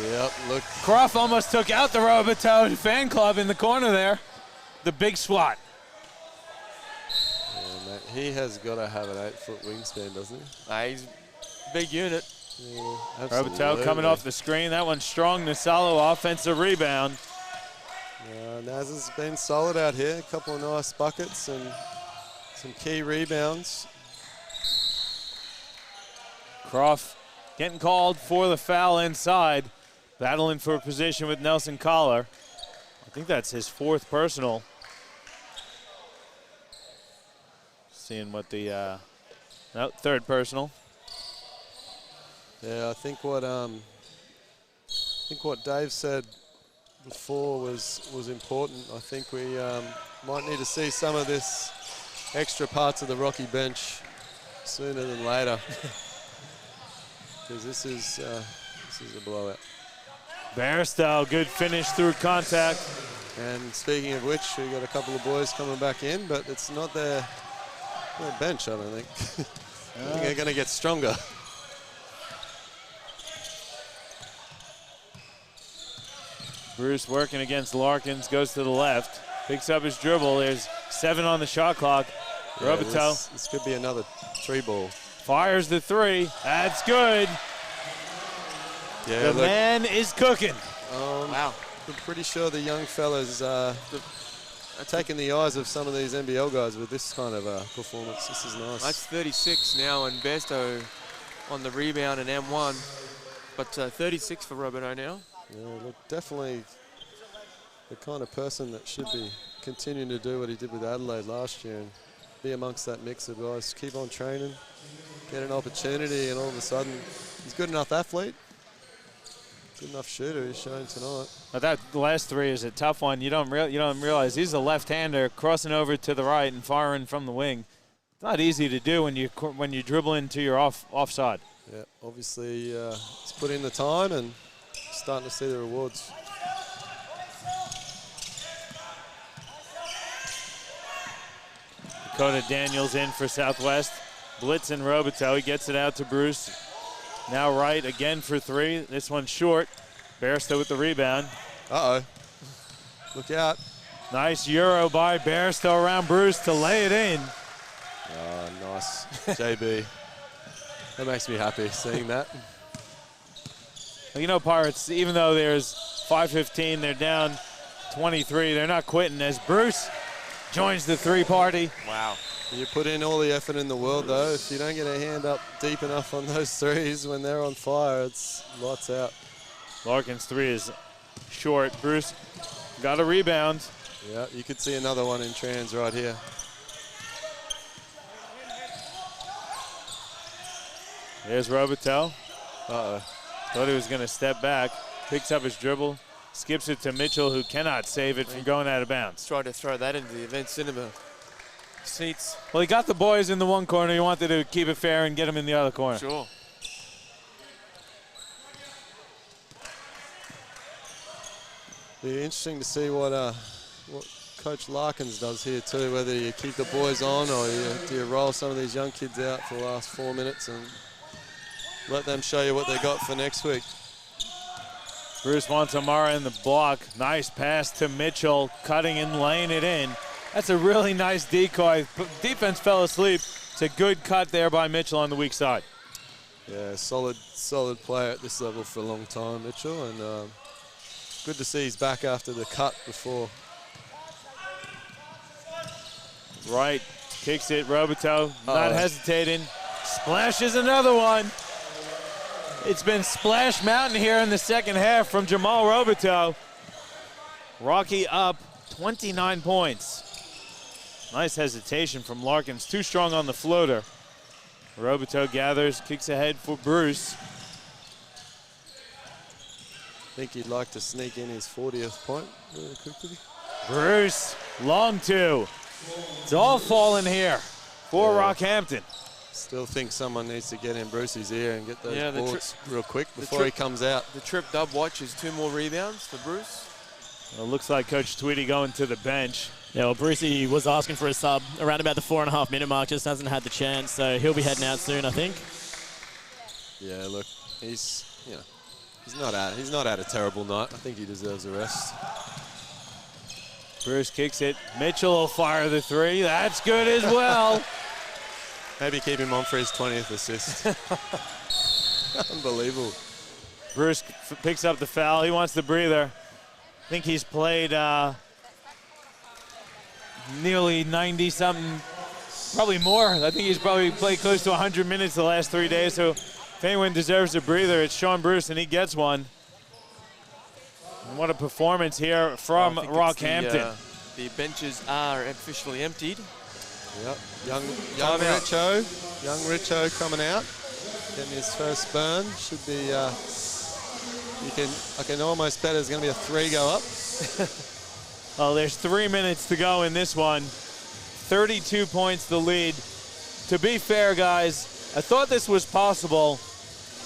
Yep, look. Croft almost took out the Robitel fan club in the corner there. The big swat. Yeah, mate, he has got to have an 8-foot wingspan, doesn't he? He's a big unit. Yeah, Robitel coming off the screen. That one's strong. Nasalo offensive rebound. Naz has been solid out here. A couple of nice buckets and some key rebounds. Croft getting called for the foul inside. Battling for a position with Nelson Collar. I think that's his 4th personal. Seeing what the, no, 3rd personal. Yeah, I think what Dave said before was important. I think we might need to see some of this extra parts of the Rocky bench sooner than later. Because this is a blowout. Bairstow, good finish through contact. And speaking of which, we got a couple of boys coming back in, but it's not their bench, I don't think. I think they're going to get stronger. Bruce working against Larkins, goes to the left, picks up his dribble. There's 7 on the shot clock. Yeah, Robitel. This could be another 3-ball. Fires the 3. That's good. Yeah, the man is cooking. Wow. I'm pretty sure the young fellas are taking the eyes of some of these NBL guys with this kind of performance. This is nice. That's 36 now, and Bairstow on the rebound and M1. But 36 for Robitel now. Yeah, look, definitely the kind of person that should be continuing to do what he did with Adelaide last year and be amongst that mix of guys. Keep on training, get an opportunity, and all of a sudden he's a good enough athlete. Good enough shooter he's shown tonight. But that last 3 is a tough one. You don't realize he's a left-hander crossing over to the right and firing from the wing. It's not easy to do when you dribble into your offside. Yeah, obviously he's put in the time and starting to see the rewards. Dakota Daniels in for Southwest. Blitz and Robitel. He gets it out to Bruce. Now right again for 3. This one's short. Bairstow with the rebound. Uh-oh. Look out. Nice Euro by Bairstow around Bruce to lay it in. Oh, nice. JB. That makes me happy seeing that. Well, you know, Pirates, even though there's 5:15, they're down 23. They're not quitting as Bruce joins the 3 party. Wow. You put in all the effort in the world, though. If you don't get a hand up deep enough on those 3s when they're on fire, it's lights out. Larkins' 3 is short. Bruce got a rebound. Yeah, you could see another one in trans right here. There's Robitel. Uh-oh. Thought he was going to step back. Picks up his dribble. Skips it to Mitchell, who cannot save it from going out of bounds. Tried to throw that into the event cinema seats. Well, he got the boys in the one corner. He wanted to keep it fair and get them in the other corner. Sure. Be interesting to see what Coach Larkins does here too, whether you keep the boys on or do you roll some of these young kids out for the last 4 minutes and let them show you what they got for next week. Bruce wants Amara in the block. Nice pass to Mitchell, cutting and laying it in. That's a really nice decoy. Defense fell asleep. It's a good cut there by Mitchell on the weak side. Yeah, solid player at this level for a long time, Mitchell, and good to see he's back after the cut before. Right, kicks it, Roberto, not hesitating. Splashes another one. It's been Splash Mountain here in the second half from Jamal Roberto. Rocky up 29 points. Nice hesitation from Larkins, too strong on the floater. Roberto gathers, kicks ahead for Bruce. I think he'd like to sneak in his 40th point really quickly. Bruce, long two. It's all falling here for Rockhampton. Still think someone needs to get in Bruce's ear and get those boards real quick before he comes out. The trip dub watch is 2 more rebounds for Bruce. Well, it looks like Coach Tweedy going to the bench. Yeah, well, Brucey was asking for a sub around about the 4.5 minute mark, just hasn't had the chance, so he'll be heading out soon, I think. Yeah, look, he's not had a terrible night. I think he deserves a rest. Bruce kicks it. Mitchell will fire the three. That's good as well. Maybe keep him on for his 20th assist. Unbelievable. Bruce picks up the foul. He wants the breather. I think he's played nearly 90-something, probably more. I think he's probably played close to 100 minutes the last 3 days. So if anyone deserves a breather, it's Sean Bruce, and he gets one. And what a performance here from Rockhampton. The benches are officially emptied. Yep, young Richo coming out, getting his first burn. Should be, I can almost bet there's going to be a 3 go up. Well, there's 3 minutes to go in this one. 32 points the lead. To be fair, guys, I thought this was possible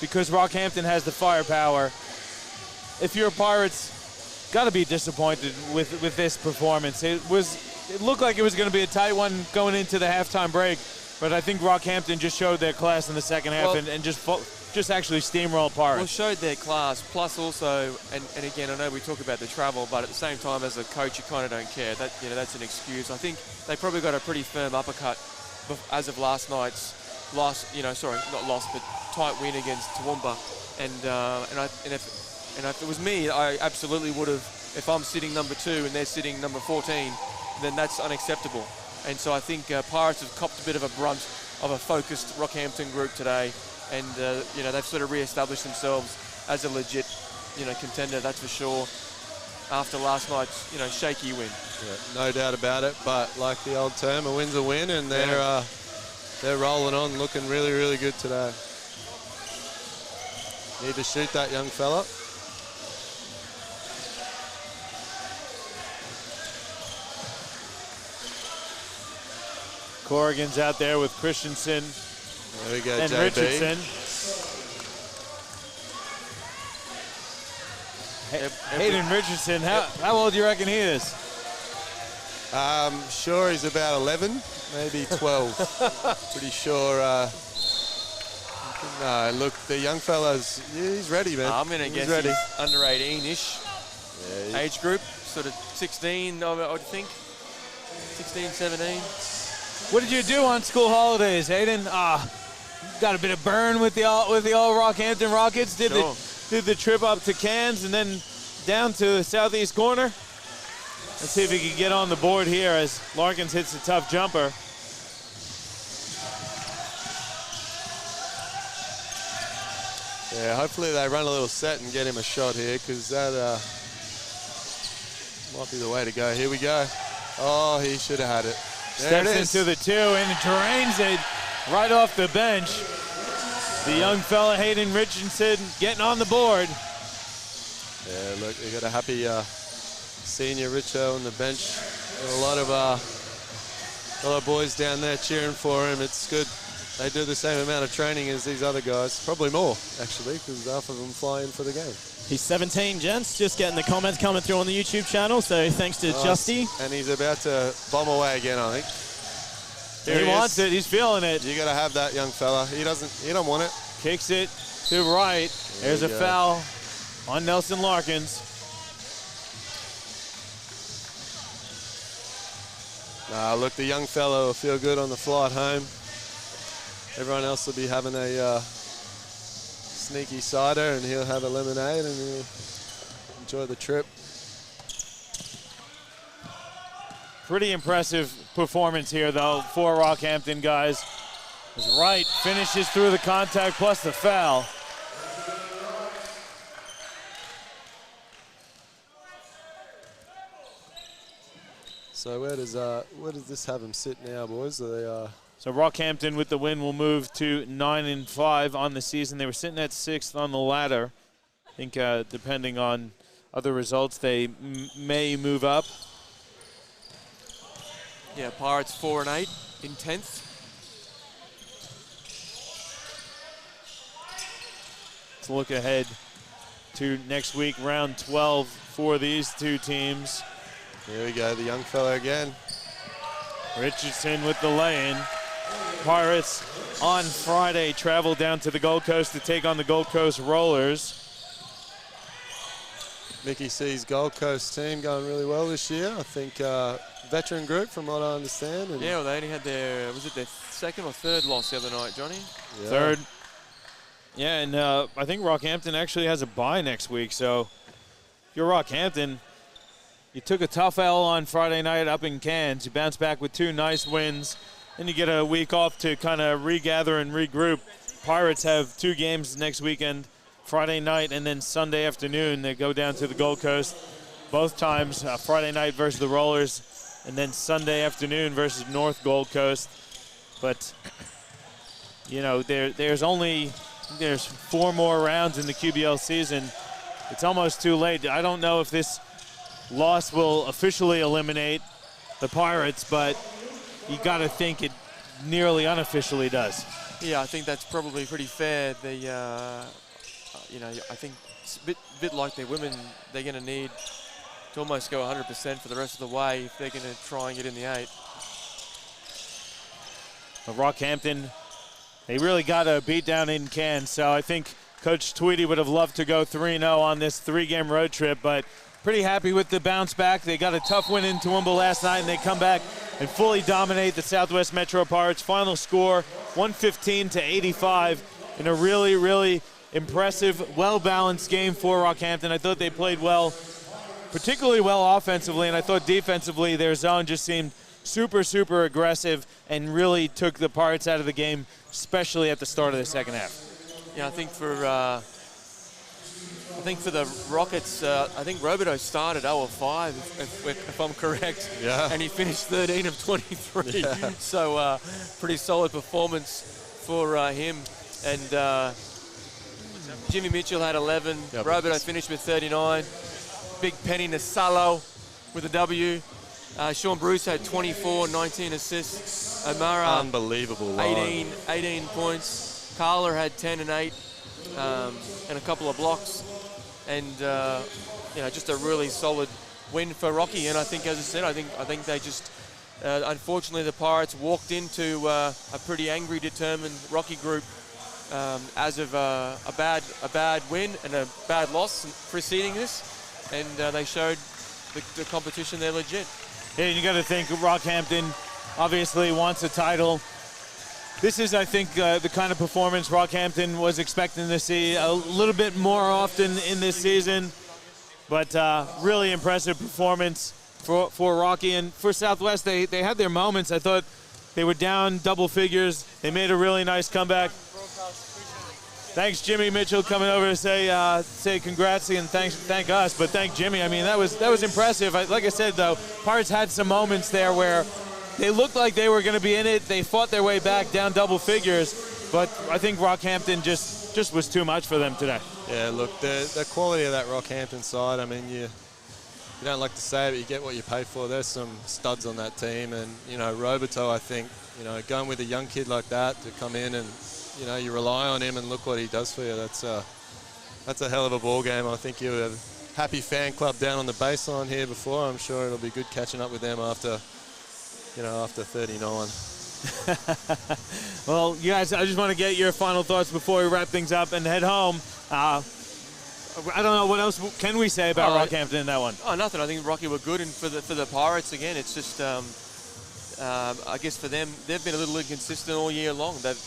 because Rockhampton has the firepower. If you're Pirates, got to be disappointed with this performance. It looked like it was going to be a tight one going into the halftime break, but I think Rockhampton just showed their class in the second half and just actually steamrolled Pirates. Well, showed their class, plus also, and again, I know we talk about the travel, but at the same time, as a coach, you kind of don't care. That's an excuse. I think they probably got a pretty firm uppercut as of last night's tight win against Toowoomba. And if it was me, I absolutely would have. If I'm sitting number 2 and they're sitting number 14, then that's unacceptable. And so I think Pirates have copped a bit of a brunt of a focused Rockhampton group today. And, they've sort of re-established themselves as a legit, contender, that's for sure, after last night's, shaky win. Yeah, no doubt about it. But like the old term, a win's a win, and they're rolling on, looking really, really good today. Need to shoot that young fella. Corrigan's out there with Christensen. There we go, and JB. Richardson. Hayden Richardson, how old do you reckon he is? Sure he's about 11, maybe 12. Pretty sure. No, look, the young fella's, he's ready, man. I'm going to guess ready. He's under 18-ish age group, sort of 16, I would think. 16, 17. What did you do on school holidays, Hayden? Got a bit of burn with the all Rockhampton Rockets. Did the trip up to Cairns and then down to the southeast corner. Let's see if he can get on the board here as Larkins hits a tough jumper. Yeah, hopefully they run a little set and get him a shot here, because that might be the way to go. Here we go. Oh, he should have had it. There Steps into the 2 and drains it right off the bench. The young fella, Hayden Richardson, getting on the board. Yeah, look, they got a happy senior Richo on the bench. A lot of boys down there cheering for him. It's good. They do the same amount of training as these other guys. Probably more, actually, because half of them fly in for the game. He's 17, gents. Just getting the comments coming through on the YouTube channel, so thanks to Justy. And he's about to bomb away again, I think. He wants it. He's feeling it. You got to have that young fella. He don't want it. Kicks it to right. There's a foul on Nelson Larkins. Look, the young fella will feel good on the flight home. everyone else will be having a sneaky cider, and he'll have a lemonade, and he'll enjoy the trip. Pretty impressive performance here, though, for Rockhampton, guys. As Wright finishes through the contact plus the foul. So where does this have them sit now, boys? Are they, So Rockhampton with the win will move to 9-5 on the season. They were sitting at 6th on the ladder. I think depending on other results, they may move up. Yeah, Pirates 4-8 in 10th. Let's look ahead to next week, round 12 for these two teams. Here we go, the young fella again. Richardson with the lay-in. Pirates on Friday travel down to the Gold Coast to take on the Gold Coast Rollers. Mickey C's Gold Coast team going really well this year. I think veteran group from what I understand. And yeah, well, they only had their, was it their second or third loss the other night, Johnny? yeah. Third. Yeah, and I think Rockhampton actually has a bye next week. So if you're Rockhampton, you took a tough L on Friday night up in Cairns. You bounce back with 2 nice wins. Then you get a week off to kind of regather and regroup. Pirates have 2 games next weekend, Friday night and then Sunday afternoon. They go down to the Gold Coast both times, Friday night versus the Rollers and then Sunday afternoon versus North Gold Coast. But, you know, there's 4 more rounds in the QBL season. It's almost too late. I don't know if this loss will officially eliminate the Pirates, but you got to think it nearly unofficially does. Yeah, I think that's probably pretty fair. They, you know, I think it's a bit like their women. They're going to need to almost go 100% for the rest of the way if they're going to try and get in the 8. But Rockhampton, they really got a beat down in Cairns, so I think Coach Tweedy would have loved to go 3-0 on this 3-game road trip, but pretty happy with the bounce back. They got a tough win in Toowoomba last night, and they come back and fully dominate the Southwest Metro Pirates. Final score, 115-85 in a really, really impressive, well-balanced game for Rockhampton. I thought they played well, particularly well offensively, and I thought defensively their zone just seemed super, super aggressive and really took the Pirates out of the game, especially at the start of the second half. Yeah, I think for the Rockets, I think Roberto started 0-5, if I'm correct. Yeah. And he finished 13 of 23. Yeah. So pretty solid performance for him. And Jimmy Mitchell had 11. Yeah, Roberto finished with 39. Big Penny Nasalo with a W. Sean Bruce had 24, 19 assists. O'Mara, unbelievable line. 18 points. Carla had 10 and 8 and a couple of blocks. And, you know, just a really solid win for Rocky. And I think, as I said, I think they just, unfortunately, the Pirates walked into a pretty angry, determined Rocky group as of a bad win and a bad loss preceding this. And they showed the competition they're legit. Yeah, you got to think Rockhampton obviously wants a title. This is, I think, the kind of performance Rockhampton was expecting to see a little bit more often in this season. But really impressive performance for Rocky. And for Southwest, they had their moments. I thought they were down double figures. They made a really nice comeback. Thanks, Jimmy Mitchell, coming over to say congrats and thank us. But thank Jimmy. I mean, that was impressive. Like I said, though, Pirates had some moments there where they looked like they were going to be in it. They fought their way back down double figures, but I think Rockhampton just was too much for them today. Yeah, look, the quality of that Rockhampton side, I mean, you don't like to say it, but you get what you pay for. There's some studs on that team, and, you know, Roberto, I think, you know, going with a young kid like that to come in and, you know, you rely on him and look what he does for you. That's a hell of a ball game. I think you have a happy fan club down on the baseline here before. I'm sure it'll be good catching up with them after 39. Well, you guys, I just want to get your final thoughts before we wrap things up and head home. I don't know, what else can we say about Rockhampton in that one? Oh, nothing. I think Rocky were good, and for the Pirates, again, it's just I guess for them, they've been a little inconsistent all year long. They've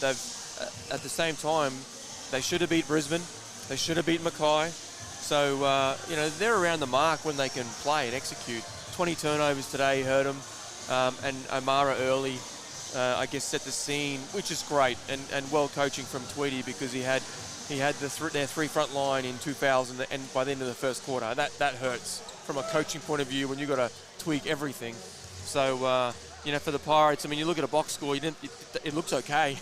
at the same time, they should have beat Brisbane. They should have beat Mackay. So, they're around the mark when they can play and execute. 20 turnovers today hurt them. And O'Mara early, I guess, set the scene, which is great. And well coaching from Tweedy, because he had their three front line in 2000, and by the end of the first quarter. That hurts from a coaching point of view when you've got to tweak everything. So, for the Pirates, I mean, you look at a box score, it looks okay.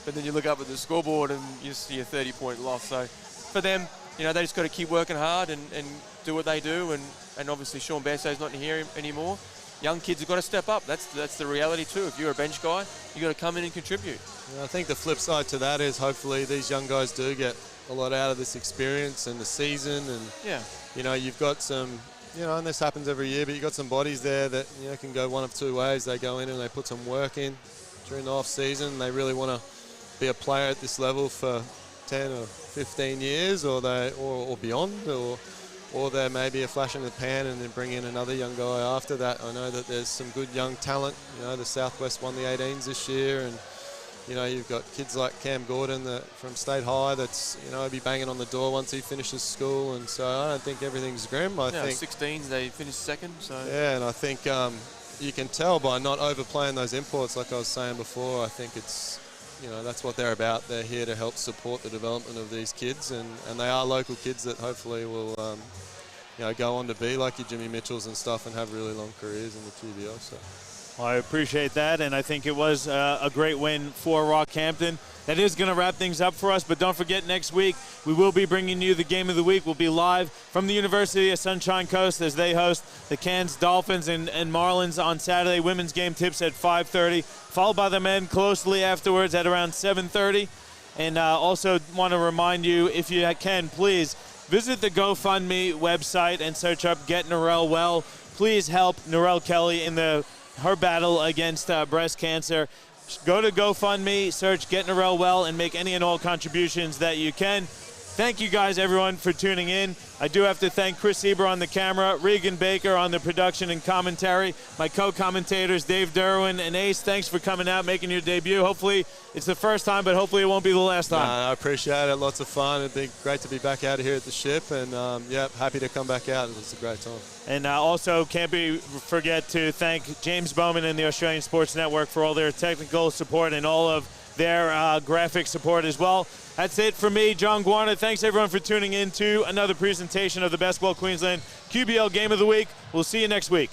But then you look up at the scoreboard and you see a 30-point loss. So for them, they just got to keep working hard and do what they do. And obviously Sean Bairstow's not here anymore. Young kids have got to step up. That's the reality too. If you're a bench guy, you've got to come in and contribute. I think the flip side to that is hopefully these young guys do get a lot out of this experience and the season. And, you've got some... and this happens every year, but you've got some bodies there that, can go one of two ways. They go in and they put some work in during the off-season. They really want to be a player at this level for 10 or 15 years or beyond, or there may be a flash in the pan and then bring in another young guy after that. I know that there's some good young talent. The Southwest won the 18s this year, and you've got kids like Cam Gordon from State High that's, be banging on the door once he finishes school. And so I don't think everything's grim. I think 16s, they finished second. So yeah, and I think you can tell by not overplaying those imports, like I was saying before. I think it's, that's what they're about. They're here to help support the development of these kids, and they are local kids that hopefully will, go on to be like your Jimmy Mitchells and stuff and have really long careers in the QBL. So. Well, I appreciate that, and I think it was a great win for Rockhampton. That is going to wrap things up for us, but don't forget, next week we will be bringing you the Game of the Week. We'll be live from the University of Sunshine Coast as they host the Cairns Dolphins and Marlins on Saturday. Women's game tips at 5:30, followed by the men closely afterwards at around 7:30. And also want to remind you, if you can, please visit the GoFundMe website and search up Get Norelle Well. Please help Norelle Kelly in her battle against breast cancer. Go to GoFundMe, search Get Norelle Well, and make any and all contributions that you can. Thank you guys, everyone, for tuning in. I do have to thank Chris Eber on the camera, Regan Baker on the production and commentary, my co-commentators Dave Derwin and Ace. Thanks for coming out, making your debut. Hopefully it's the first time, but hopefully it won't be the last time. I appreciate it. Lots of fun. It'd be great to be back out here at the ship, and happy to come back out. It was a great time. And also can't forget to thank James Bowman and the Australian Sports Network for all their technical support and all of their graphic support as well. That's it for me, John Guarna. Thanks, everyone, for tuning in to another presentation of the Basketball Queensland QBL Game of the Week. We'll see you next week.